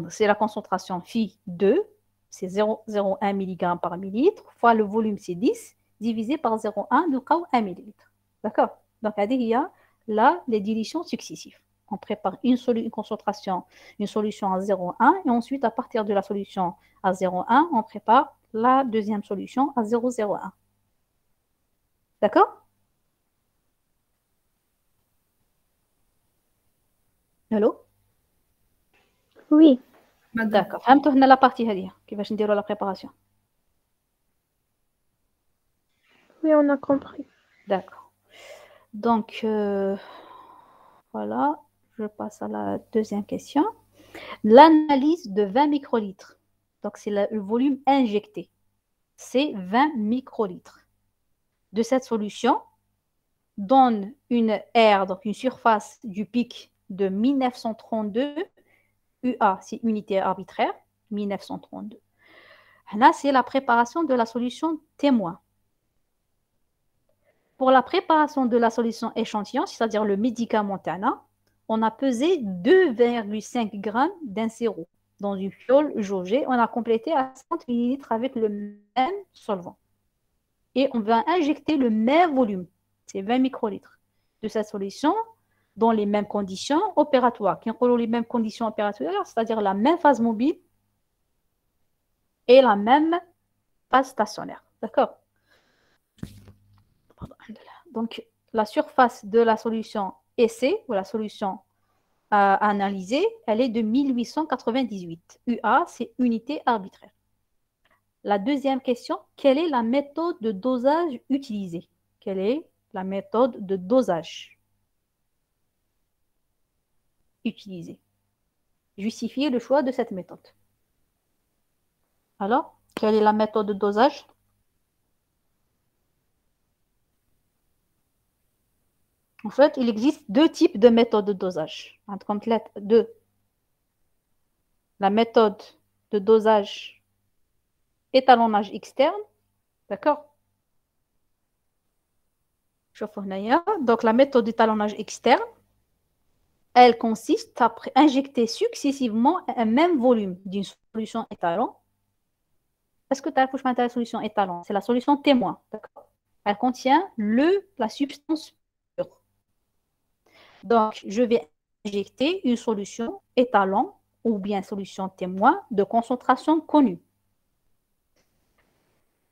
c'est la concentration phi 2, c'est 0,01 mg par millilitre, fois le volume, c'est 10, divisé par 0,1, donc 1 millilitre. D'accord? Donc, il y a là les dilutions successives. On prépare une concentration, une solution à 0,1 et ensuite, à partir de la solution à 0,1, on prépare la deuxième solution à 0,01. D'accord? Allô? Oui. D'accord. فهمتوا هنا la partie هذه كيفاش نديروا la préparation. Oui, on a compris. D'accord. Donc, voilà, je passe à la deuxième question. L'analyse de 20 microlitres. Donc, c'est le volume injecté. C'est 20 microlitres. De cette solution, donne une aire, donc une surface du pic de 1932 UA, c'est unité arbitraire, 1932. Là, c'est la préparation de la solution témoin. Pour la préparation de la solution échantillon, c'est-à-dire le médicament Tana, on a pesé 2,5 g d'inséro dans une fiole jaugée. On a complété à 50 ml avec le même solvant. Et on va injecter le même volume, c'est 20 microlitres, de cette solution dans les mêmes conditions opératoires. Qui ont les mêmes conditions opératoires, c'est-à-dire la même phase mobile et la même phase stationnaire. D'accord? Donc, la surface de la solution essai, ou la solution analysée, elle est de 1898. UA, c'est unité arbitraire. La deuxième question, quelle est la méthode de dosage utilisée? Quelle est la méthode de dosage utilisée? Justifiez le choix de cette méthode. Alors, quelle est la méthode de dosage? En fait, il existe deux types de méthodes de dosage. Deux. La méthode de dosage étalonnage externe, d'accord? شوفوا هنايا. Donc la méthode d'étalonnage externe, elle consiste à injecter successivement un même volume d'une solution étalon. Est-ce que tu as fait la solution étalon? C'est la solution témoin. Elle contient la substance pure. Donc, je vais injecter une solution étalon ou bien solution témoin de concentration connue.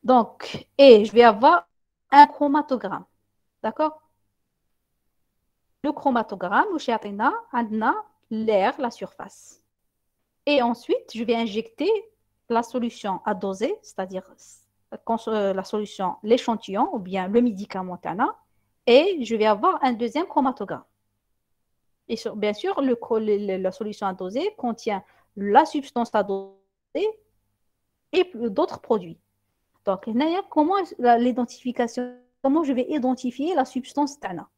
Donc, et je vais avoir un chromatogramme. D'accord? Le chromatogramme, on a l'air, la surface. Et ensuite, je vais injecter la solution à doser, c'est-à-dire la solution, l'échantillon ou bien le médicament Tana, et je vais avoir un deuxième chromatogramme. Et bien sûr, la solution à doser contient la substance à doser et d'autres produits. Donc, comment l'identification, comment je vais identifier la substance Tana,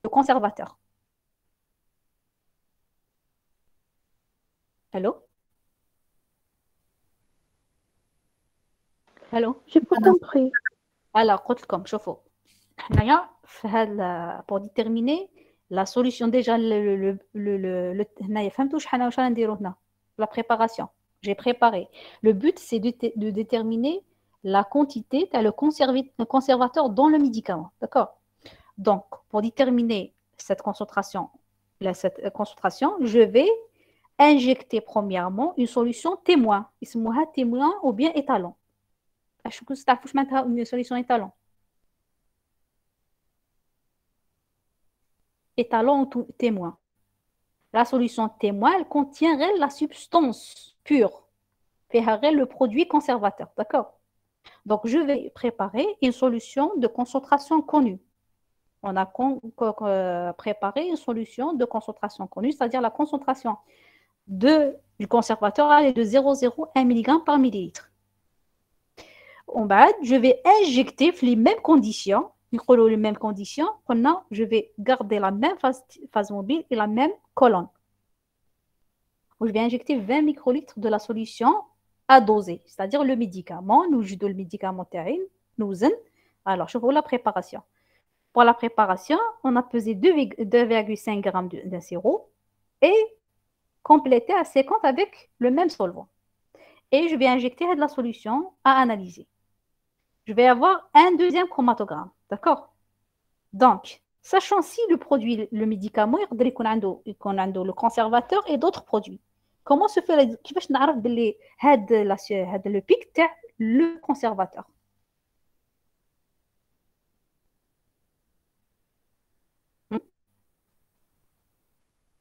le conservateur. Allô? Allô? J'ai pas compris. Alors, شوفوا هنايا pour déterminer la solution déjà هنايا فهمتوا واش نديرو هنا la préparation. J'ai préparé. Le but c'est de déterminer la quantité, le conservateur dans le médicament. D'accord? Donc, pour déterminer cette concentration, je vais injecter premièrement une solution témoin. اسمها témoin ou bien étalon. Je ne sais pas si une solution étalon. Étalon ou témoin. La solution témoin, elle contient la substance pure. Le produit conservateur. D'accord? Donc, je vais préparer une solution de concentration connue. On a préparé une solution de concentration connue, c'est-à-dire la concentration du conservateur est de 0,01 mg par millilitre. En bas, je vais injecter les mêmes conditions, je vais garder la même phase mobile et la même colonne. Je vais injecter 20 microlitres de la solution à doser, c'est-à-dire le médicament, nous le médicament Alors, je vois la préparation. Pour la préparation, on a pesé 2,5 g d'un sirop et complété à 50 avec le même solvant. Et je vais injecter de la solution à analyser. Je vais avoir un deuxième chromatogramme. D'accord? Donc, sachant si le produit, le médicament, il y a le conservateur et d'autres produits. Comment se fait le pic le conservateur?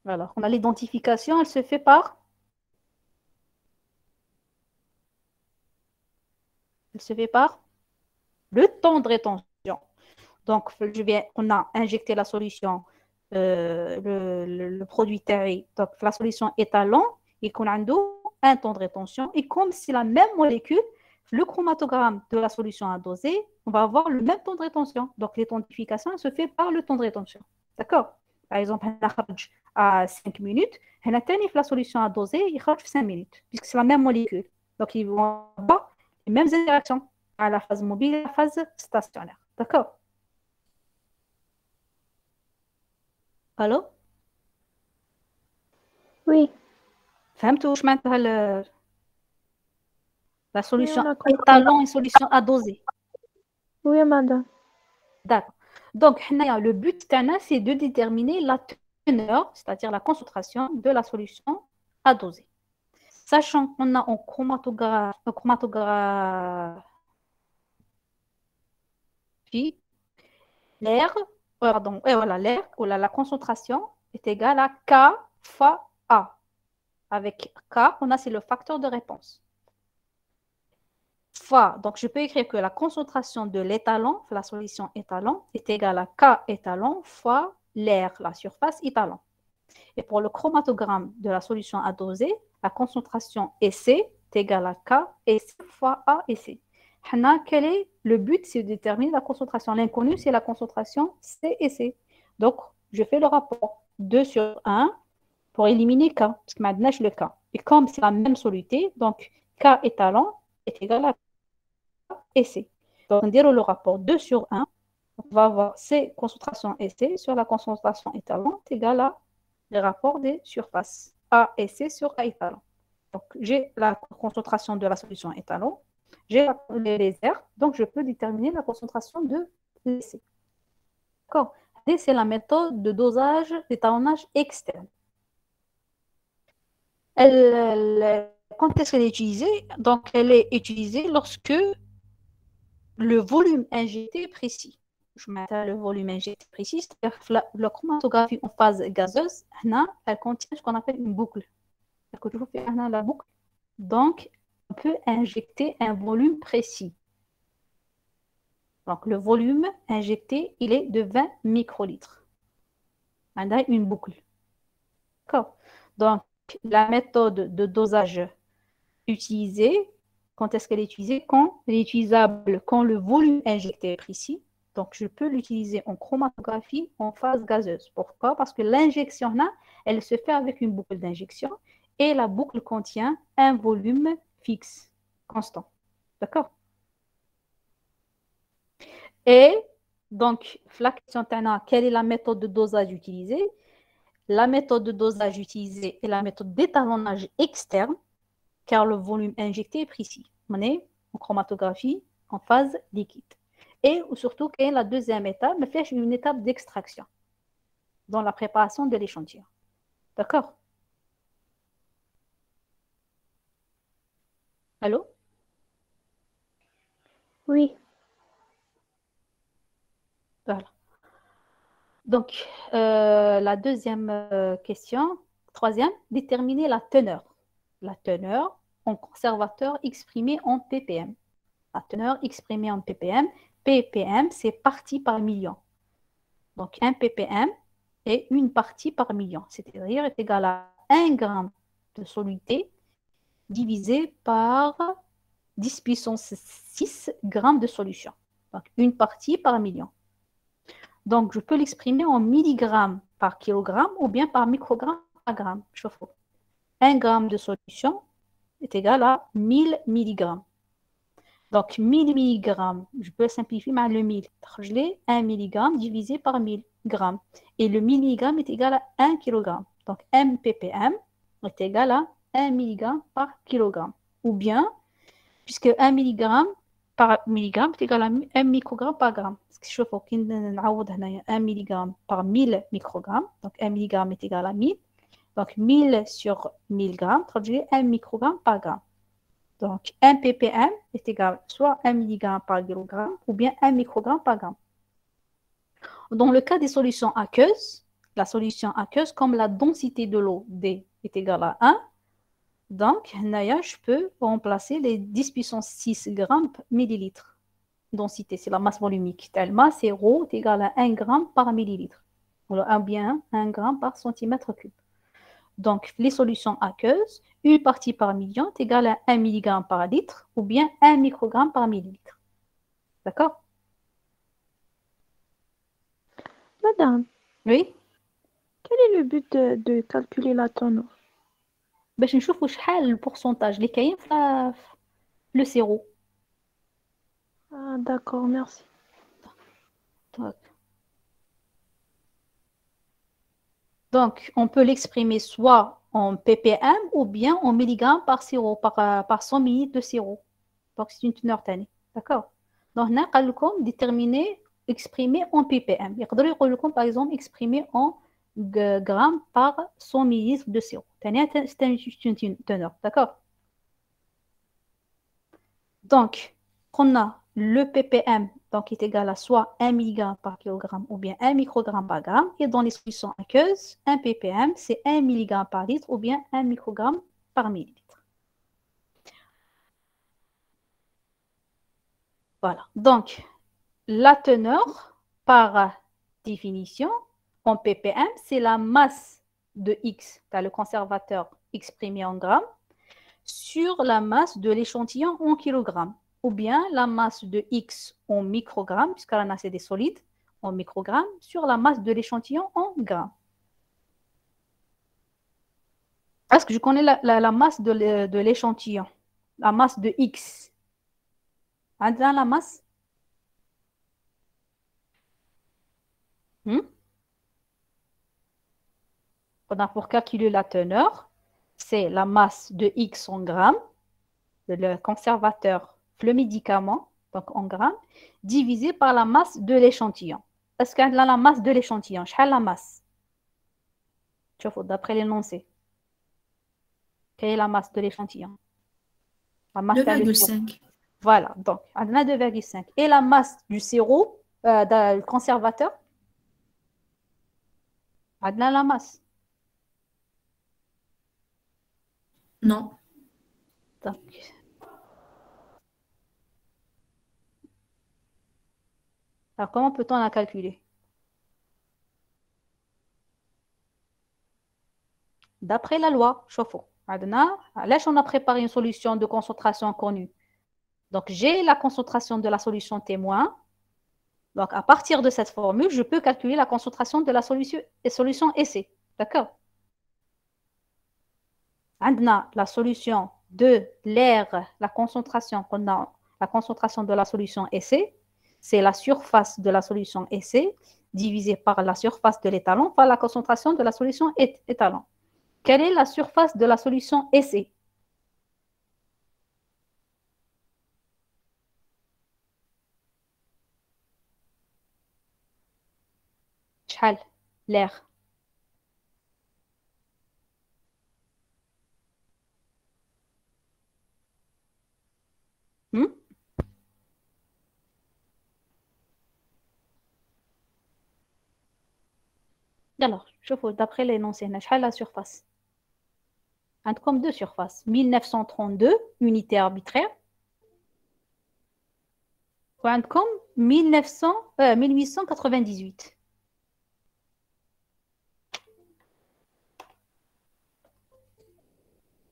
Alors, on a l'identification, elle se fait par le temps de rétention. Donc, on a injecté la solution, le produit terri, donc la solution étalon, et qu'on a un temps de rétention. Et comme c'est la même molécule, le chromatogramme de la solution à doser, on va avoir le même temps de rétention. Donc, l'identification se fait par le temps de rétention. D'accord? Par exemple, on a à 5 minutes, on a la solution à doser, il a 5 minutes, puisque c'est la même molécule. Donc, ils vont avoir les mêmes interactions à la phase mobile et à la phase stationnaire. D'accord? Allô? Oui. فهمتوا واش معناتها la solution Oui, on a compris. étalon et solution à doser. Oui, madame. D'accord. Donc, le but c'est de déterminer la teneur, c'est-à-dire la concentration de la solution à doser. Sachant qu'on a en chromatographie, l'air, pardon, et voilà, l'air, la concentration est égale à K fois A. Avec K, c'est le facteur de réponse. Fois, donc je peux écrire que la concentration de l'étalon, la solution étalon, est égale à K étalon fois l'air, la surface étalon. Et pour le chromatogramme de la solution à doser, la concentration EC est égale à K EC fois A EC. Quel est le but? C'est de déterminer la concentration. L'inconnu, c'est la concentration C et C. Donc, je fais le rapport 2 sur 1 pour éliminer K, parce que maintenant, je le K. Et comme c'est la même soluté, donc K étalon est égal à K et C. Donc, on dirait le rapport 2 sur 1 On va avoir C concentration et C sur la concentration étalon est égal à le rapport des surfaces A et C sur A étalon. Donc, j'ai la concentration de la solution étalon, j'ai les R, donc je peux déterminer la concentration de l'essai. D'accord. Et c'est la méthode de dosage, d'étalonnage externe. Quand est-ce qu'elle est utilisée? Donc, elle est utilisée lorsque le volume injecté est précis. Je m'attends le volume injecté précis, c'est-à-dire que la chromatographie en phase gazeuse, elle contient ce qu'on appelle une boucle. Je vous fais la boucle. Donc, on peut injecter un volume précis. Donc, le volume injecté, il est de 20 microlitres. On a une boucle. D'accord. Donc, la méthode de dosage utilisée, quand est-ce qu'elle est utilisée? Quand elle est utilisable quand le volume injecté est précis. Donc, je peux l'utiliser en chromatographie en phase gazeuse. Pourquoi? Parce que l'injection là, elle se fait avec une boucle d'injection et la boucle contient un volume fixe, constant. D'accord? Et donc, la question est, quelle est la méthode de dosage utilisée? La méthode de dosage utilisée est la méthode d'étalonnage externe, car le volume injecté est précis. On est en chromatographie en phase liquide. Et surtout, quelle est la deuxième étape? C'est une étape d'extraction dans la préparation de l'échantillon. D'accord? Allô? Oui. Voilà. Donc, la deuxième question, troisième, déterminer la teneur. La teneur en conservateur exprimée en ppm. La teneur exprimée en ppm. ppm, c'est partie par million. Donc, 1 ppm est une partie par million, c'est-à-dire est égal à 1 gramme de soluté divisé par 10 puissance 6 grammes de solution. Donc, une partie par million. Donc, je peux l'exprimer en milligrammes par kilogramme ou bien par microgramme par gramme. 1 gramme de solution est égal à 1000 milligrammes. Donc, 1000 milligrammes, je peux simplifier par le 1000. Je l'ai 1 milligramme divisé par 1000 grammes. Et le 1000 milligrammes est égal à 1 kilogramme. Donc, 1 ppm est égal à 1 milligramme par kilogramme. Ou bien, puisque 1 milligramme par milligramme est égal à 1 microgramme par gramme. Je faut qu'il 1 milligramme par 1000 microgrammes. Donc, 1 milligramme est égal à 1000. Donc, 1000 sur 1000 grammes, traduit 1 microgramme par gramme. Donc, 1 ppm est égal soit 1 mg par kilogramme ou bien 1 microgramme par gramme. Dans le cas des solutions aqueuses, la solution aqueuse, comme la densité de l'eau D est égale à 1, donc, je peux remplacer les 10 puissance 6 grammes par millilitre. Densité, c'est la masse volumique. Telle masse, c'est ρ est égal à 1 gramme par millilitre. Ou bien 1 gramme par centimètre cube. Donc, les solutions aqueuses, une partie par million est égale à 1 mg par litre ou bien 1 microgramme par millilitre. D'accord? Madame, Oui? quel est le but de calculer la teneur? باش نشوفوا شحال البورسونتاج اللي كاين في le sirop. Ah, d'accord, merci. Donc, on peut l'exprimer soit en ppm ou bien en milligrammes par sirop, par 100 ml de sirop. Donc, c'est une teneur tannée. D'accord? Donc, on a déterminer, exprimer en ppm. Il y par exemple, exprimer en grammes par 100 ml de sirop. C'est une teneur. D'accord? Donc, on a le ppm donc, est égal à soit 1 mg par kilogramme ou bien 1 microgramme par gramme. Et dans les solutions aqueuses, 1 ppm, c'est 1 mg par litre ou bien 1 microgramme par millilitre. Voilà. Donc, la teneur, par définition, en ppm, c'est la masse de X, tu as le conservateur exprimé en grammes, sur la masse de l'échantillon en kilogrammes. Ou bien la masse de X en microgrammes, puisque là, c'est des solides, en microgrammes, sur la masse de l'échantillon en grammes. Est-ce que je connais la masse de l'échantillon? La masse de X. La masse? Hmm? On a pour calculer la teneur, c'est la masse de X en grammes, le conservateur, le médicament, donc en grammes, divisé par la masse de l'échantillon. Est-ce qu'elle a la masse de l'échantillon? Quelle est la masse? D'après l'énoncé. Quelle est la masse de l'échantillon? La masse de le sirop. 2,5. Voilà, donc on a 2,5. Et la masse du sirop, du conservateur? On a la masse. Non. Donc, alors, comment peut-on la calculer? D'après la loi, chauffe-eau. Là, on a préparé une solution de concentration connue. Donc, j'ai la concentration de la solution témoin. Donc, à partir de cette formule, je peux calculer la concentration de la solution essai. D'accord? La solution de l'air, la concentration qu'on a, la concentration de la solution essai, c'est la surface de la solution essai divisée par la surface de l'étalon par la concentration de la solution étalon. Quelle est la surface de la solution essai? شحال l'air. Hmm? Alors, شوفوا d'après l'énoncé هنا شحال la surface. Comme deux surfaces. 1932 unité arbitraire. وعندكم 1898.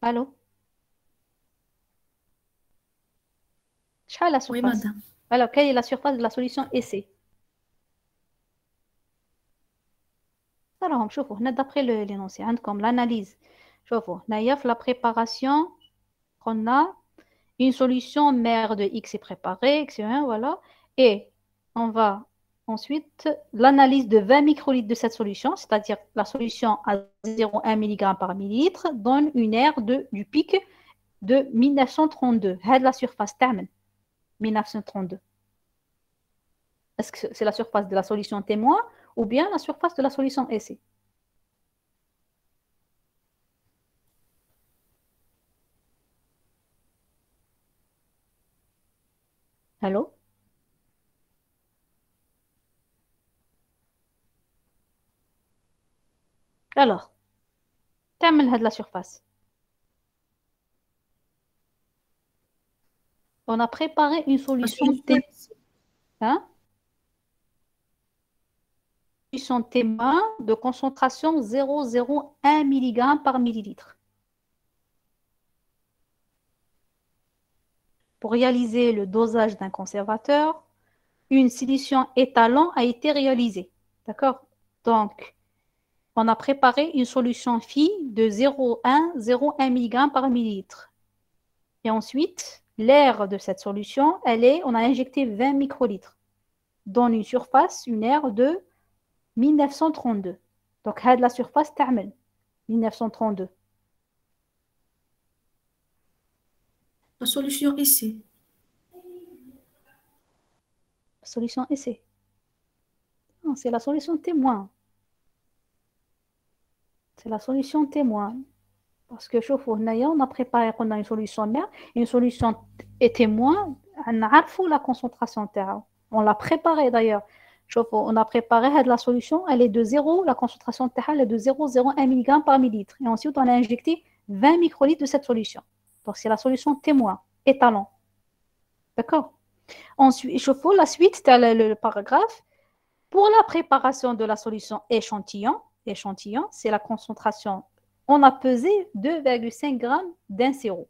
Allô? شحال la Oui, surface? madame. Alors, quelle est la surface de la solution essai? Alors, شوفوا هنا d'après l'énoncé عندكم l'analyse. شوفوا هنايا في la préparation on a une solution mère de X est préparée, etc. Voilà. Et on va ensuite l'analyse de 20 microlitres de cette solution, c'est-à-dire la solution à 0,1 mg par millilitre, donne une aire du pic de 1932. C'est la surface terme 1932. Est-ce que c'est la surface de la solution témoin ou bien la surface de la solution essai? Allô? Alors, termine de la surface. On a préparé une solution hein? Solution témoin de concentration 0,01 mg par millilitre. Pour réaliser le dosage d'un conservateur, une solution étalon a été réalisée. D'accord? Donc, on a préparé une solution phi de 0,1 mg par millilitre. Et ensuite, l'air de cette solution, on a injecté 20 microlitres, dans une surface, une aire de 1932. Donc, la surface تعمل 1932. La solution ici. Solution essai. Non, c'est la solution témoin. C'est la solution témoin. Parce que on a préparé on a une solution mère, une solution témoin, on a la concentration terre. On l'a préparée d'ailleurs. On a préparé la solution, elle est de 0, la concentration terre est de 0,01 mg par millilitre. Et ensuite, on a injecté 20 microlitres de cette solution. Donc, c'est la solution témoin, étalon. D'accord? Ensuite, la suite, c'est le paragraphe. Pour la préparation de la solution échantillon, c'est la concentration. On a pesé 2,5 g d'un sirop.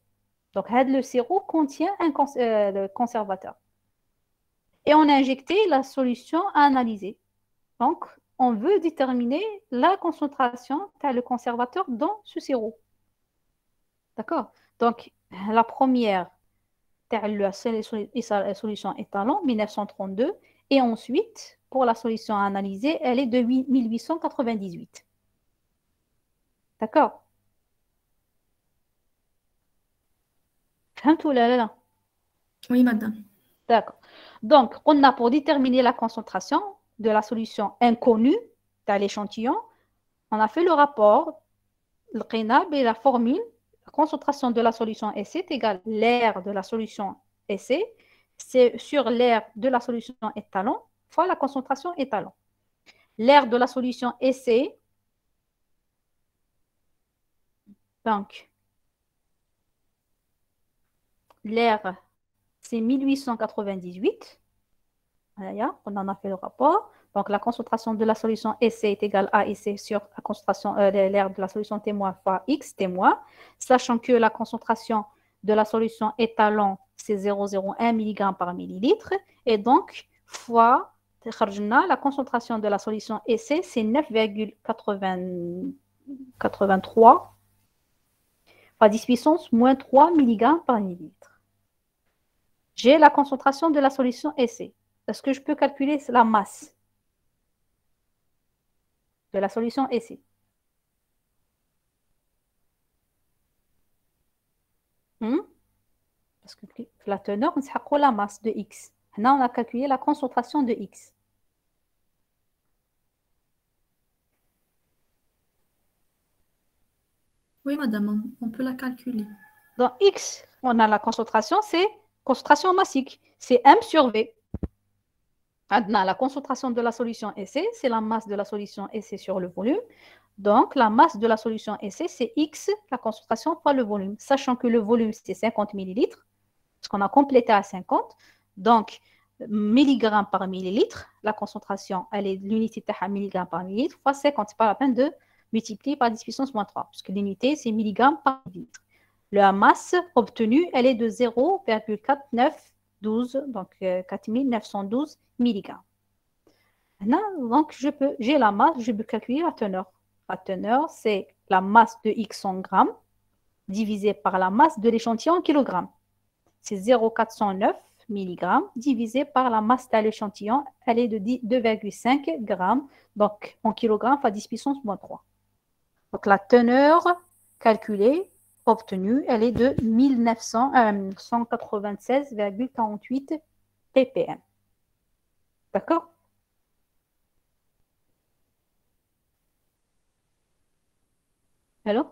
Donc, le sirop contient le conservateur. Et on a injecté la solution à analyser. Donc, on veut déterminer la concentration le conservateur dans ce sirop. D'accord? Donc, la première, la solution étalon, 1932. Et ensuite, pour la solution analysée, elle est de 1898. D'accord? فهمتوا ولا لا؟ Oui, madame. D'accord. Donc, on a pour déterminer la concentration de la solution inconnue dans l'échantillon, on a fait le rapport, le RENAB et la formule. La concentration de la solution essai est égale l'air de la solution essai, c'est sur l'air de la solution étalon fois la concentration étalon. L'air de la solution essai, donc, l'air, c'est 1898. Voilà, on en a fait le rapport. Donc, la concentration de la solution essai est égale à essai sur la concentration l'air de la solution témoin fois X témoin, sachant que la concentration de la solution étalon, c'est 0,01 mg par millilitre. Et donc, fois la concentration de la solution essai, c'est 9,83 par 10 puissance moins 3 mg par millilitre. J'ai la concentration de la solution essai. Est-ce que je peux calculer la masse de la solution essai? Parce que la teneur, on sait la masse de X. Maintenant, on a calculé la concentration de X. Oui, madame, on peut la calculer. Dans X, on a la concentration, c'est concentration massique. C'est M sur V. Maintenant, la concentration de la solution essai, c'est la masse de la solution essai sur le volume. Donc, la masse de la solution essai, c'est X, la concentration fois le volume. Sachant que le volume, c'est 50 millilitres, parce qu'on a complété à 50. Donc, milligrammes par millilitre, la concentration, elle est l'unité de milligrammes par millilitre, fois 50. Ce n'est pas la peine de multiplier par 10 puissance moins 3, parce que l'unité, c'est milligrammes par millilitre. La masse obtenue, elle est de 0,4912, donc 4912 milligrammes. Maintenant, donc, j'ai la masse, je peux calculer la teneur. La teneur, c'est la masse de X en grammes divisé par la masse de l'échantillon en kilogrammes. C'est 0,409 mg divisé par la masse de l'échantillon, elle est de 2,5 g, donc en kilogrammes fois 10 puissance moins 3. Donc la teneur calculée, obtenue, elle est de 196,48 ppm. D'accord? Allô?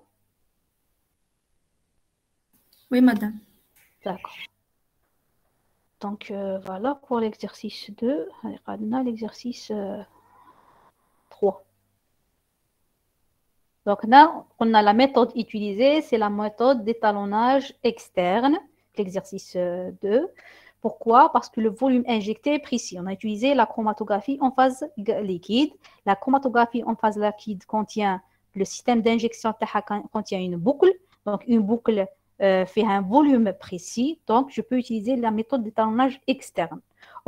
Oui, madame. D'accord. Donc voilà pour l'exercice 2. On a l'exercice 3. Donc là, on a la méthode utilisée, c'est la méthode d'étalonnage externe, l'exercice 2. Pourquoi? Parce que le volume injecté est précis. On a utilisé la chromatographie en phase liquide. La chromatographie en phase liquide contient, le système d'injection contient une boucle. Donc une boucle fait un volume précis. Donc je peux utiliser la méthode d'étalonnage externe.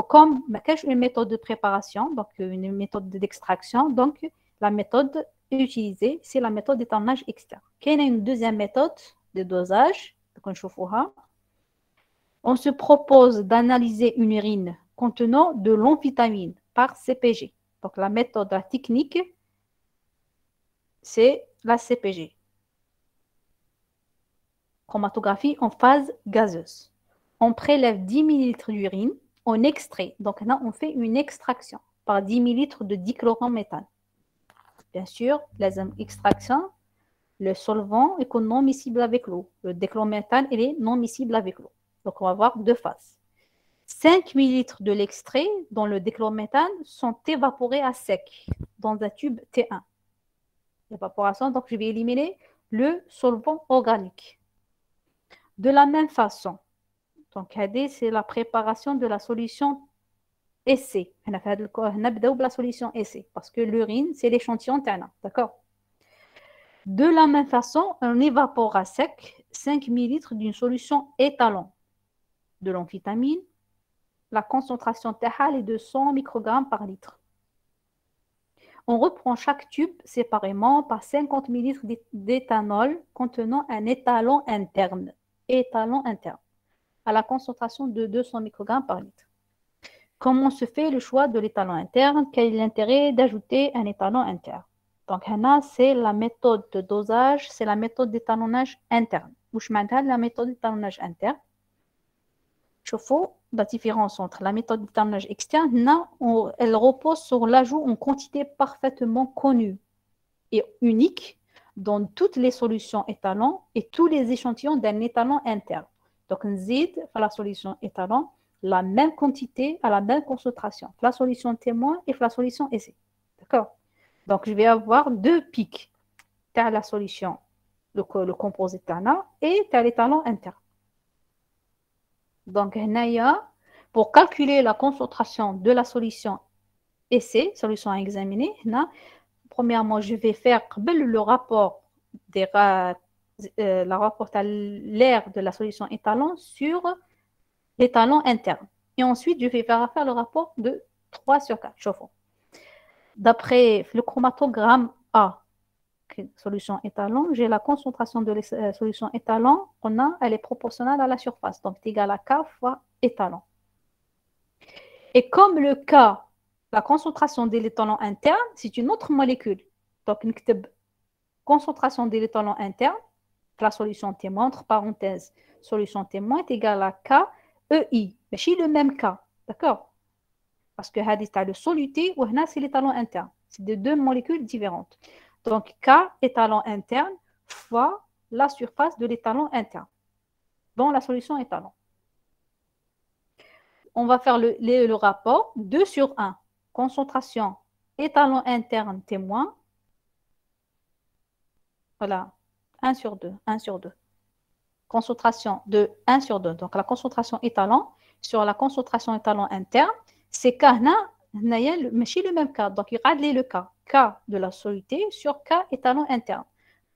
Comme une méthode de préparation, donc une méthode d'extraction, donc la méthode utilisée, c'est la méthode d'étalonnage externe. Il y a une deuxième méthode de dosage. On se propose d'analyser une urine contenant de l'amphétamine par CPG. Donc la méthode, la technique, c'est la CPG. Chromatographie en phase gazeuse. On prélève 10 ml d'urine, on extrait. Donc là, on fait une extraction par 10 ml de dichlorométhane. Bien sûr, les extractions, le solvant est non miscible avec l'eau. Le dichlorométhane, il est non miscible avec l'eau. Donc, on va avoir deux phases. 5 ml de l'extrait dans le dichlorométhane sont évaporés à sec dans un tube T1. L'évaporation, donc je vais éliminer le solvant organique. De la même façon, donc c'est la préparation de la solution essai. On a fait la solution essai parce que l'urine, c'est l'échantillon T1. D'accord? De la même façon, on évapore à sec 5 ml d'une solution étalon de l'amphétamine. La concentration TH est de 100 microgrammes par litre. On reprend chaque tube séparément par 50 ml d'éthanol contenant un étalon interne à la concentration de 200 microgrammes par litre. comment se fait le choix de l'étalon interne? Quel est l'intérêt d'ajouter un étalon interne? Donc, هنا, c'est la méthode de dosage, c'est la méthode d'étalonnage interne. واش معناتها la méthode d'étalonnage interne? شوفوا la différence entre la méthode d'étalonnage externe, هنا, elle repose sur l'ajout en quantité parfaitement connue et unique dans toutes les solutions étalons et tous les échantillons d'un étalon interne. Donc, نزيد في la solution étalon la même quantité à la même concentration, la solution témoin et la solution essai. D'accord? Donc, je vais avoir deux pics. Tu as la solution, le composé TANA et tu as l'étalon interne. Donc, pour calculer la concentration de la solution essai, solution à examiner, premièrement, je vais faire le rapport la rapport à l'air de la solution étalon sur l'étalon interne. Et ensuite, je vais faire le rapport de 3 sur 4. Chauffons. D'après le chromatogramme A, solution étalon, j'ai la concentration de la solution étalon, elle est proportionnelle à la surface, donc c'est égal à K fois étalon. Et comme le K, la concentration de l'étalon interne, c'est une autre molécule. Donc, concentration de l'étalon interne, la solution témoin, entre parenthèses, solution témoin est égale à K EI. Mais c'est le même K, d'accord? Parce que c'est le soluté ou c'est l'étalon interne. C'est de deux molécules différentes. Donc, K, étalon interne, fois la surface de l'étalon interne dans la solution étalon. On va faire le rapport 2 sur 1. Concentration étalon interne témoin. Voilà, 1 sur 2, 1 sur 2. Concentration de 1 sur 2. Donc, la concentration étalon sur la concentration étalon interne, c'est K, mais le même K. Donc, il radle le K. K de la soluté sur K étalon interne.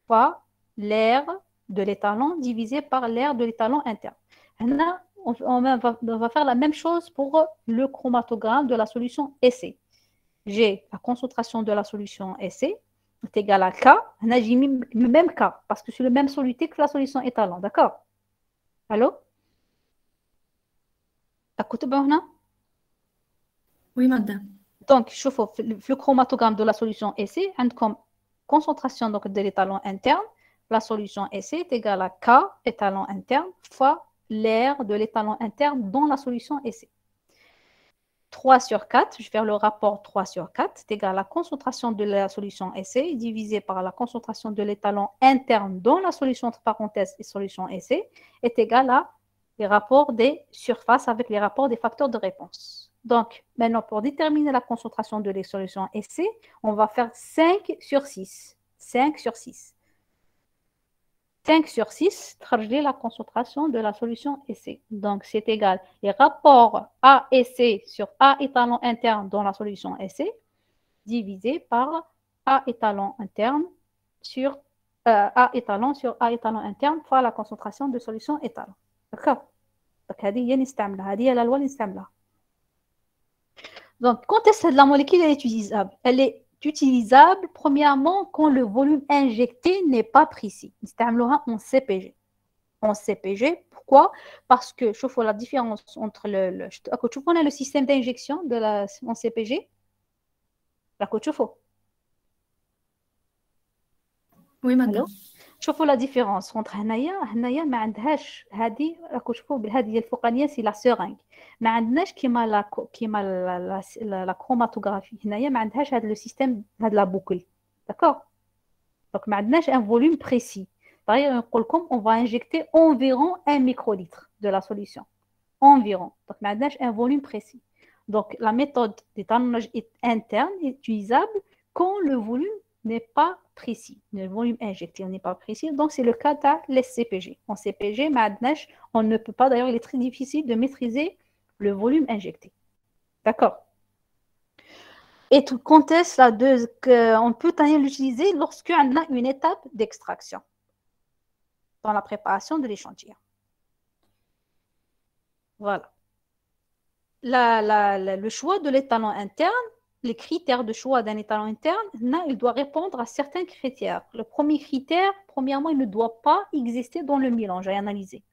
Fois l'air de l'étalon divisé par l'air de l'étalon interne. On va faire la même chose pour le chromatogramme de la solution essai. J'ai la concentration de la solution essai est égale à K. J'ai mis le même K parce que c'est le même soluté que la solution étalon. D'accord? Allô? Oui, madame. Donc, je fais le chromatogramme de la solution essai comme concentration donc, de l'étalon interne. La solution essai est égale à K étalon interne fois l'air de l'étalon interne dans la solution essai. 3 sur 4, je vais faire le rapport 3 sur 4, c'est égal à la concentration de la solution essai divisé par la concentration de l'étalon interne dans la solution entre parenthèses et solution essai est égal à les rapports des surfaces avec les rapports des facteurs de réponse. Donc, maintenant, pour déterminer la concentration de les solutions essai, on va faire 5 sur 6. 5 sur 6. 5 sur 6, traduire la concentration de la solution essai. Donc, c'est égal. Les rapports A essai sur A étalon interne dans la solution essai divisé par A étalon interne sur A étalon interne fois la concentration de solution étalon. D'accord? Donc, هذه la loi نستعملها. Donc, quand est-ce que la molécule est utilisable? Elle est utilisable, premièrement, quand le volume injecté n'est pas précis. En CPG. En CPG, pourquoi? Parce que, je vois la différence entre tu connais le système d'injection en CPG? Oui, madame. شوفوا la différence entre هنايا ما عندهاش هذه راكم تشوفوا بهذه الفوقانيه سي لا سيرينغ ما عندناش كيما لا كروماتوغرافي هنايا ما عندهاش هذا لو سيستيم هذا لا بوكل داكور دونك ما عندناش ان فوليوم بريسي طيب نقول لكم on va injecter environ 1 microlitre de la solution environ donc ما عندناش un volume précis donc la méthode d'étalonnage interne est utilisable quand le volume n'est pas précis. Le volume injecté n'est pas précis. Donc, c'est le cas de l'SCPG. En CPG, on ne peut pas, d'ailleurs, il est très difficile de maîtriser le volume injecté. D'accord? Et quand est-ce qu'on peut l'utiliser lorsqu'on a une étape d'extraction dans la préparation de l'échantillon. Voilà. Le choix de l'étalon interne, les critères de choix d'un étalon interne, il doit répondre à certains critères. Le premier critère, premièrement, il ne doit pas exister dans le mélange à analyser.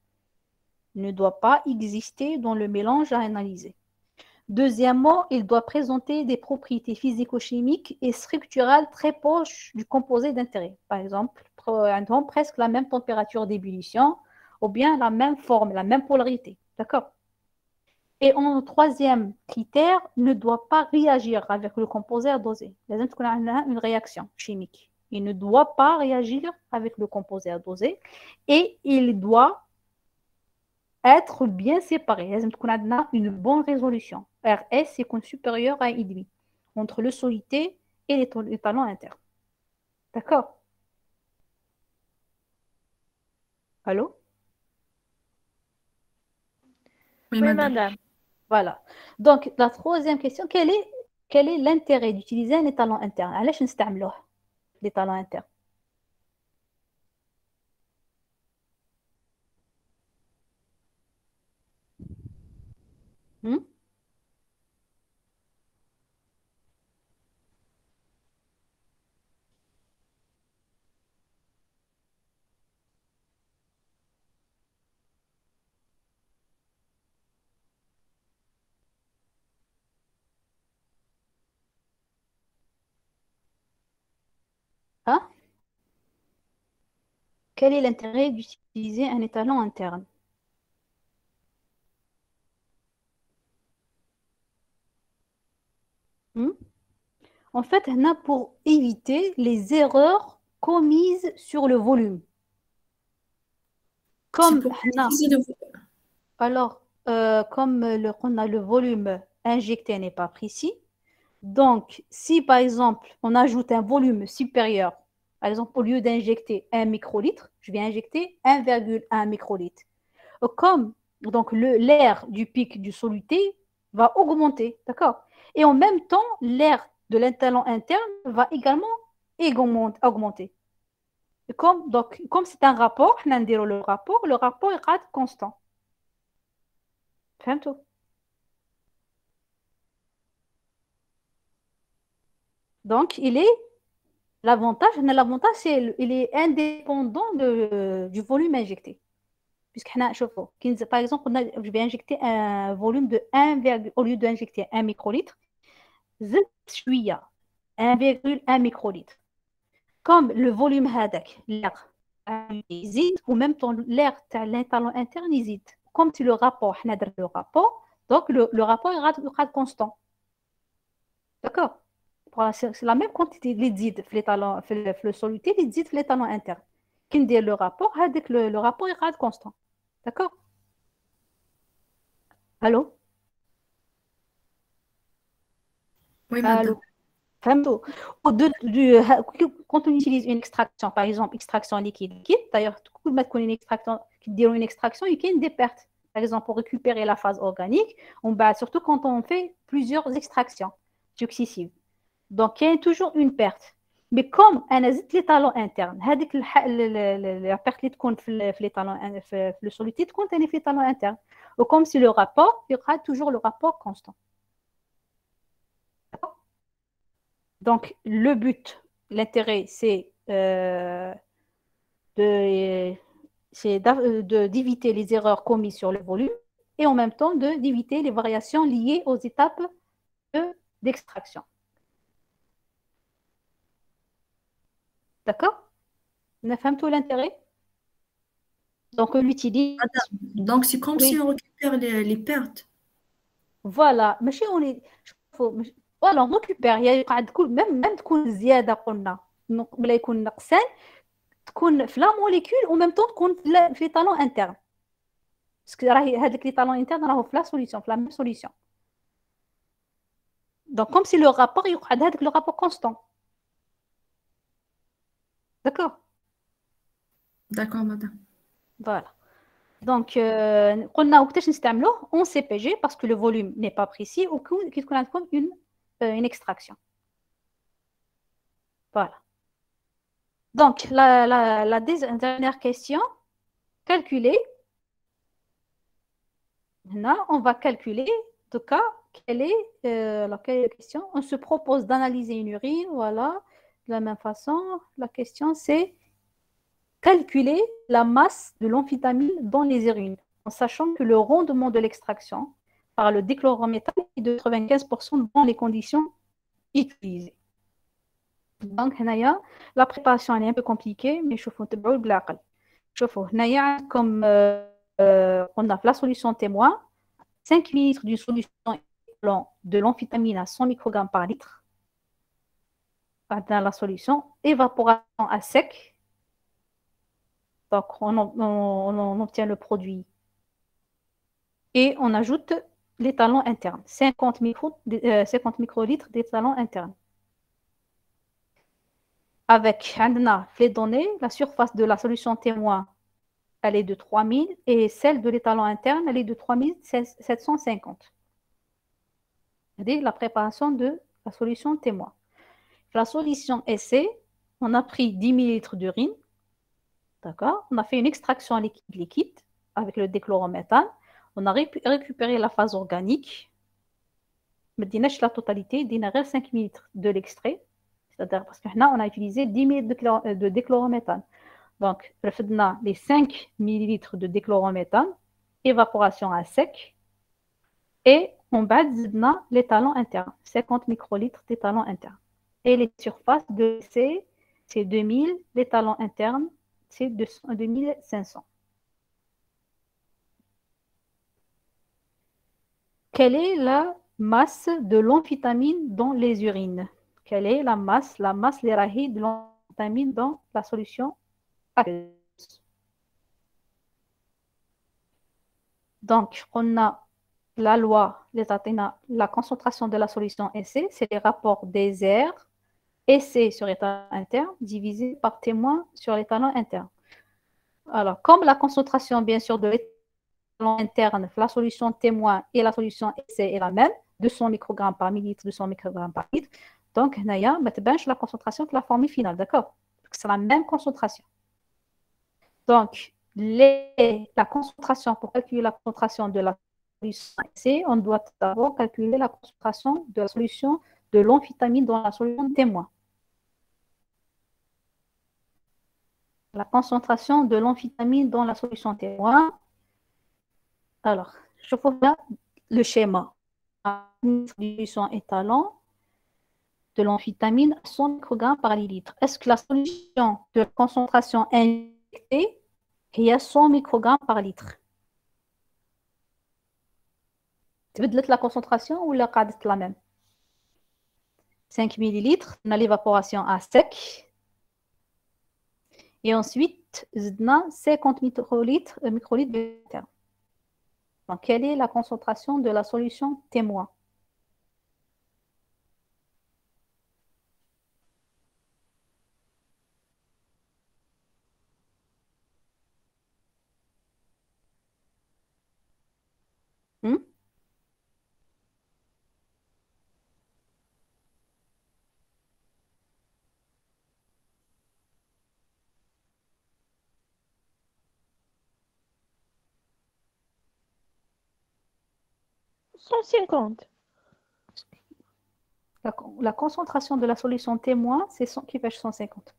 Il ne doit pas exister dans le mélange à analyser. Deuxièmement, il doit présenter des propriétés physico-chimiques et structurales très proches du composé d'intérêt. Par exemple, presque la même température d'ébullition ou bien la même forme, la même polarité. D'accord? Et en troisième critère, ne doit pas réagir avec le composé à doser. لازم تكون عندنا une réaction chimique. Il ne doit pas réagir avec le composé à doser et il doit être bien séparé. لازم تكون عندنا une bonne résolution. RS est supérieur à 1,5 entre le solité et l'étalon interne. D'accord? Allô? Oui, Oui, madame. madame. Voilà. Donc, la troisième question, quel est l'intérêt d'utiliser un étalon interne? علاش نستعملوه l'étalon interne? Hmm? Hein? Quel est l'intérêt d'utiliser un étalon interne? Hmm? En fait, on a pour éviter les erreurs commises sur le volume. C'est Comme pour on a, préciser le alors, comme on a le volume injecté n'est pas précis, donc si par exemple on ajoute un volume supérieur, par exemple au lieu d'injecter 1 microlitre, je vais injecter 1,1 microlitre. Comme donc l'air du pic du soluté va augmenter, d'accord? Et en même temps, l'air de l'étalon interne va également augmenter. Et comme c'est un rapport, on a le rapport est constant. فهمتوا؟ Donc, l'avantage, c'est il est indépendant du volume injecté. Puisque, par exemple, je vais injecter un volume de 1, au lieu d'injecter 1 microlitre, زدت شوية 1,1 microlitre. Comme le volume هذاك l'air يزيد ou même temps l'air تاع l'étalon interne يزيد. Comme si le rapport, le rapport, donc le rapport est constant. D'accord? C'est la même quantité اللي تزيد في l'étalon في le soluté اللي تزيد في l'étalon interne. كي ندير le rapport هذاك le rapport يقعد constant. D'accord? Allô? Oui, madame. Allô? فهمتوا؟ Quand on utilise une extraction, par exemple, extraction liquide, d'ailleurs, كل ما تكون une extraction, une extraction, il y a des pertes. Par exemple, pour récupérer la phase organique, surtout quand on fait plusieurs extractions successives. Donc, il y a toujours une perte. Mais comme أنا زدت l'étalon interne, هذيك la perte اللي تكون في l'étalon في le soluté تكون ثاني في l'étalon interne. Ou comme si le rapport, il y aura toujours le rapport constant. Donc, le but, l'intérêt, de- d'éviter les erreurs commises sur le volume et en même temps d'éviter les variations liées aux étapes d'extraction. D'accord? On a fait tout l'intérêt? Donc, on l'utilise. Donc, c'est comme si Oui, on récupère les pertes. voilà. ماشي voilà, on récupère. même تكون زيادة قلنا ولا يكون نقصان تكون في لا موليكول وميم طون تكون في لي طالون انترن باسكو راهي هذاك لي طالون انترن راهو في لا سوليسيون في لا ميم سوليسيون دونك كوم سي لو رابور يقعد هذاك لو رابور كونستون داكور D'accord, madame. فوالا دونك قلنا وقتاش نستعملوه اون سي بي جي باسكو لو فوليوم ني با بريسي وكي تكون عندكم اون اكستراكسيون فوالا دونك la dernière question calculer. Là, on va calculer, en tout cas, quelle est la question. On se propose d'analyser une urine, voilà, de la même façon. La question, c'est calculer la masse de l'amphétamine dans les urines, en sachant que le rendement de l'extraction par le dichlorométhane est de 95% dans les conditions utilisées. Donc, la préparation elle est un peu compliquée, mais je vous بالعقل. شوفوا هنايا comme on a la solution témoin, 5 ml d'une solution de l'amphétamine à 100 microgrammes par litre. Dans la solution, évaporation à sec. Donc, on obtient le produit et on ajoute l'étalon interne, 50 microlitres d'étalon interne. Avec les données, la surface de la solution témoin, elle est de 3000 et celle de l'étalon interne, elle est de 3750. C'est-à-dire la préparation de la solution témoin. La solution essai, on a pris 10 ml d'urine, d'accord? On a fait une extraction liquide avec le dichlorométhane. On a récupéré la phase organique. Mais la totalité, 5 ml de l'extrait. C'est-à-dire parce qu'on a utilisé 10 ml de dichlorométhane. Donc, on a les 5 ml de dichlorométhane, évaporation à sec, et on bat l'étalon interne, 50 microlitres d'étalon interne. Et les surfaces de C, c'est 2000, l'étalon interne, c'est 2500. Quelle est la masse de l'amphétamine dans les urines? Quelle est la masse lirahi de l'amphétamine dans la solution aqueuse? Donc, on a la loi, la concentration de la solution essai, c'est les rapports des airs, essai sur l'étalon interne, divisé par témoin sur l'étalon interne. Alors, comme la concentration, bien sûr, de l'étalon interne, la solution témoin et la solution essai est la même, 200 microgrammes par millilitre, 200 microgrammes par litre. Donc, Naya, la concentration que la formule finale, d'accord? C'est la même concentration. Donc, la concentration, pour calculer la concentration de la solution essai, on doit d'abord calculer la concentration de la solution de l'amphétamine dans la solution témoin. La concentration de l'amphétamine dans la solution témoin. Alors, je vois là le schéma. Une solution étalon de l'amphétamine à 100 microgrammes par litre. Est-ce que la solution de concentration injectée est à 100 microgrammes par litre? تبدلت la concentration ou la قعدت la même? 5 millilitres, on a l'évaporation à sec. Et ensuite, on a 50 microlitres de terre. Donc, quelle est la concentration de la solution témoin? Hmm? Cent cinquante. La concentration de la solution témoin, c'est qui fait 150.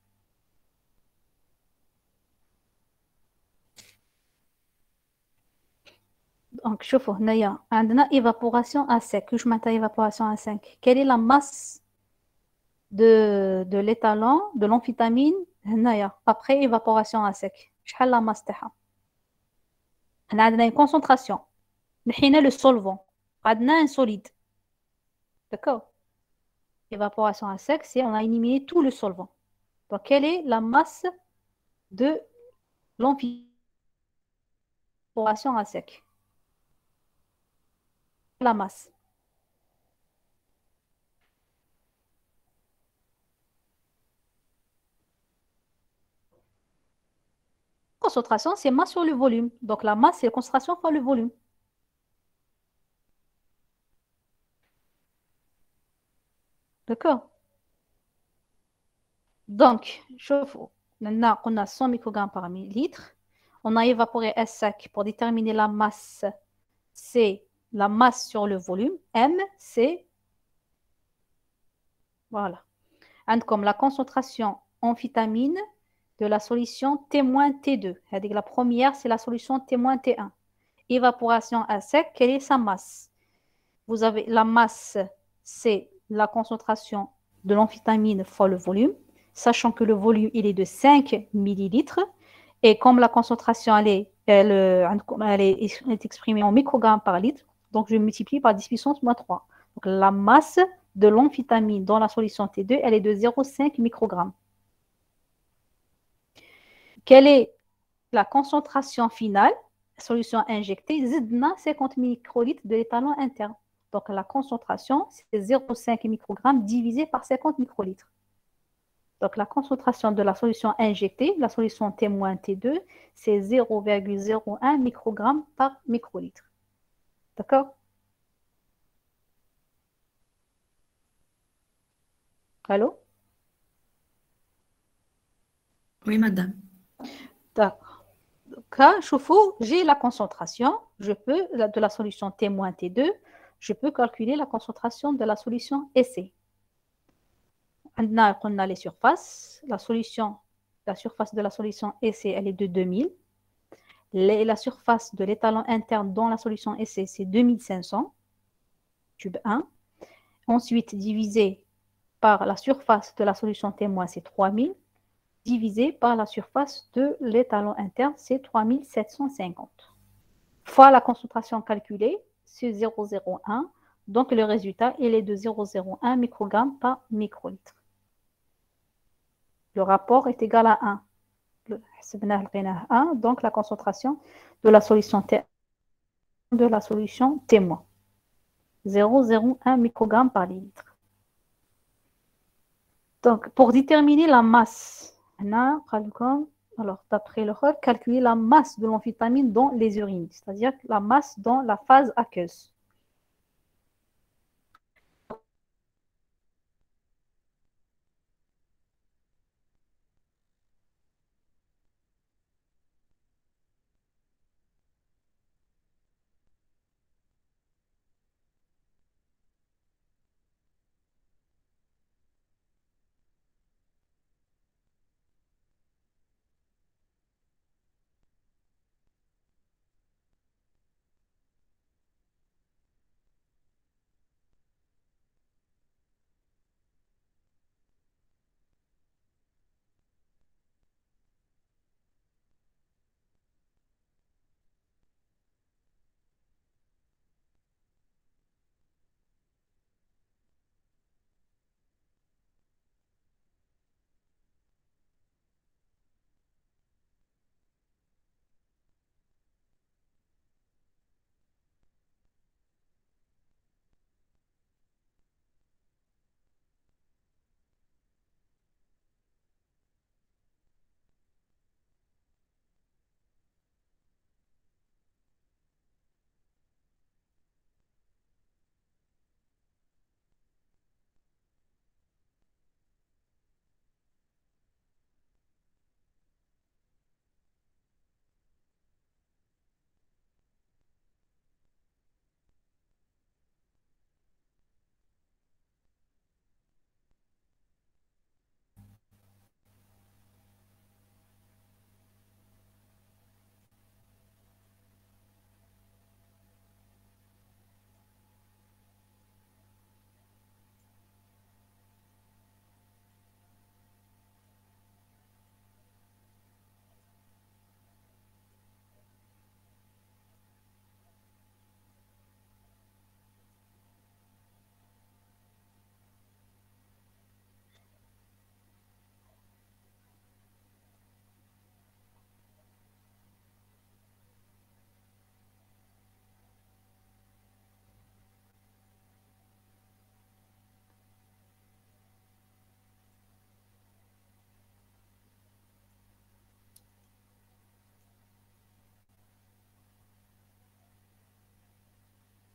Donc, شوفوا هنايا عندنا évaporation à sec. Je m'attends évaporation à sec. Quelle est la masse de l'étalon, de l'amphétamine هنايا après évaporation à sec? شحال la masse تاعها؟ هنا عندنا une concentration. لحينا le solvant. عندنا un solide. D'accord? Évaporation à sec, c'est on a éliminé tout le solvant. Donc, quelle est la masse de l'amphétamine à sec? La masse. Concentration, c'est masse sur le volume. Donc, la masse, c'est la concentration fois le volume. D'accord? Donc, maintenant, on a 100 microgrammes par millilitre. On a évaporé S sec pour déterminer la masse. C'est la masse sur le volume. M, c'est voilà. Comme la concentration amphétamine de la solution témoin T2. C'est-à-dire la première, c'est la solution témoin T1. Évaporation à sec, quelle est sa masse? vous avez la masse, c'est la concentration de l'amphétamine fois le volume, sachant que le volume, il est de 5 millilitres. Et comme la concentration, elle est exprimée en microgrammes par litre, donc je multiplie par 10 puissance moins 3. Donc la masse de l'amphétamine dans la solution T2, elle est de 0,5 microgrammes. Quelle est la concentration finale? Solution injectée, zidna 50 microlitres de l'étalon interne. Donc la concentration, c'est 0,5 microgrammes divisé par 50 microlitres. Donc la concentration de la solution injectée, la solution T-T2, c'est 0,01 microgramme par microlitre. D'accord? Allô? Oui, madame. D'accord. Donc là, j'ai la concentration, de la solution T-T2, je peux calculer la concentration de la solution essai. On a les surfaces. La surface de la solution essai, elle est de 2000. La surface de l'étalon interne dans la solution essai, c'est 2500, tube 1. Ensuite, divisé par la surface de la solution témoin, c'est 3000. Divisé par la surface de l'étalon interne, c'est 3750. Fois la concentration calculée, c'est 0,01. Donc, le résultat, il est de 0,01 microgramme par microlitre. Le rapport est égal à 1. Donc, la concentration de la solution témoin. 0,01 microgramme par litre. Donc, pour déterminer la masse, alors, d'après le rôle, calculer la masse de l'amphétamine dans les urines, c'est-à-dire la masse dans la phase aqueuse.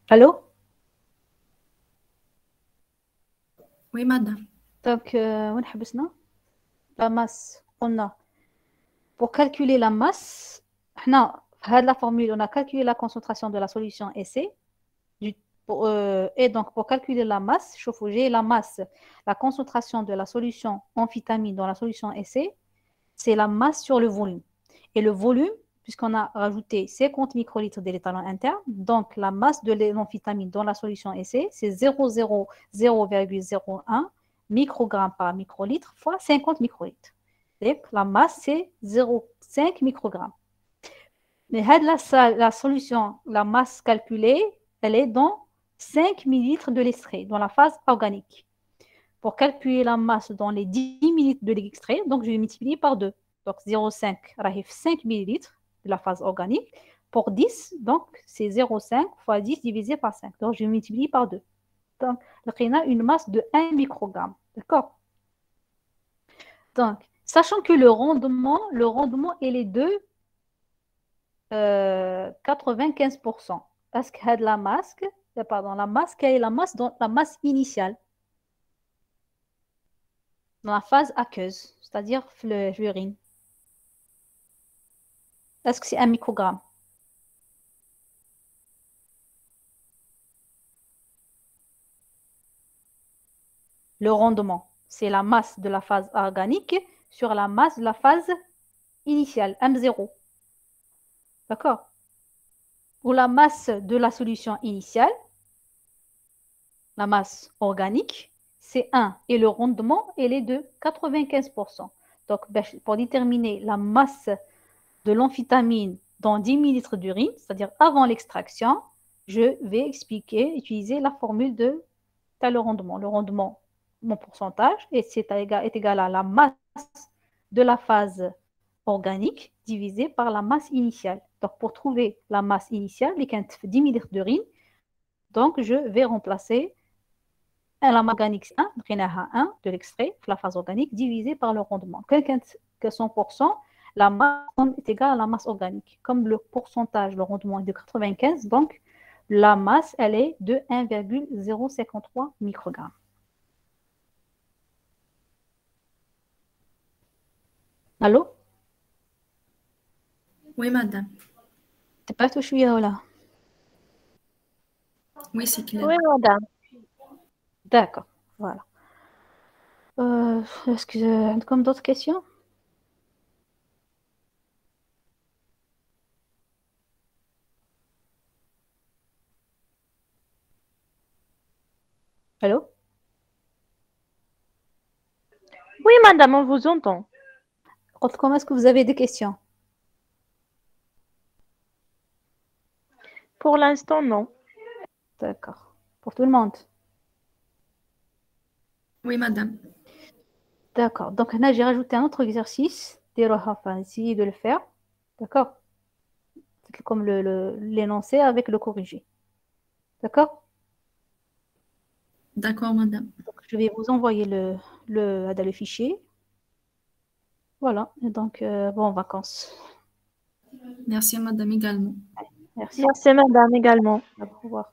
Allô? Oui, madame. Donc, la masse, pour calculer la masse, la formule, on a calculé la concentration de la solution essai. Et donc, pour calculer la masse, j'ai la masse, la concentration de la solution amphétamine dans la solution essai, c'est la masse sur le volume. Et le volume, puisqu'on a rajouté 50 microlitres d'étalon interne. Donc, la masse de l'amphétamine dans la solution essai, c'est 0,01 microgrammes par microlitre fois 50 microlitres. Donc, la masse, c'est 0,5 microgrammes. Mais la solution, la masse calculée, elle est dans 5 millilitres de l'extrait, dans la phase organique. Pour calculer la masse dans les 10 millilitres de l'extrait, donc je vais multiplier par 2. Donc 0,5 arrive 5 millilitres de la phase organique. Pour 10, donc c'est 0,5 fois 10 divisé par 5. Donc je multiplie par 2. Donc on a une masse de 1 microgramme. D'accord? Donc, sachant que le rendement il est de 95%. Parce que la masse, quelle est la masse dans la masse initiale? Dans la phase aqueuse, c'est-à-dire l'urine. Est-ce que c'est 1 microgramme? Le rendement, c'est la masse de la phase organique sur la masse de la phase initiale, M0. D'accord? Pour la masse de la solution initiale, la masse organique, c'est 1 et le rendement, il est de 95%. Donc, pour déterminer la masse de l'amphétamine dans 10 ml d'urine, c'est-à-dire avant l'extraction, je vais utiliser la formule de le rendement. Le rendement, mon pourcentage, est égal à la masse de la phase organique divisée par la masse initiale. Donc, pour trouver la masse initiale, les 10 ml d'urine, donc je vais remplacer la masse organique 1, 1 de l'extrait, la phase organique, divisé par le rendement. Que 100%, la masse est égale à la masse organique. Comme le pourcentage, le rendement est de 95, donc la masse, elle est de 1,053 microgrammes. Allô? Oui, madame. C'est pas tout chouïa là. Oui, c'est clair. Oui, madame. D'accord, voilà. Est-ce que comme d'autres questions? Allô? Oui, madame, on vous entend. Comment est-ce que vous avez des questions? Pour l'instant, non. D'accord. Pour tout le monde? Oui, madame. D'accord. Donc là, j'ai rajouté un autre exercice. Enfin, essayez de le faire. D'accord? C'est comme l'énoncé avec le corrigé. D'accord? D'accord, madame. Donc, je vais vous envoyer le fichier. Voilà. Et donc, bonnes vacances. Merci, madame, également. Merci. Merci, madame, également. Au revoir.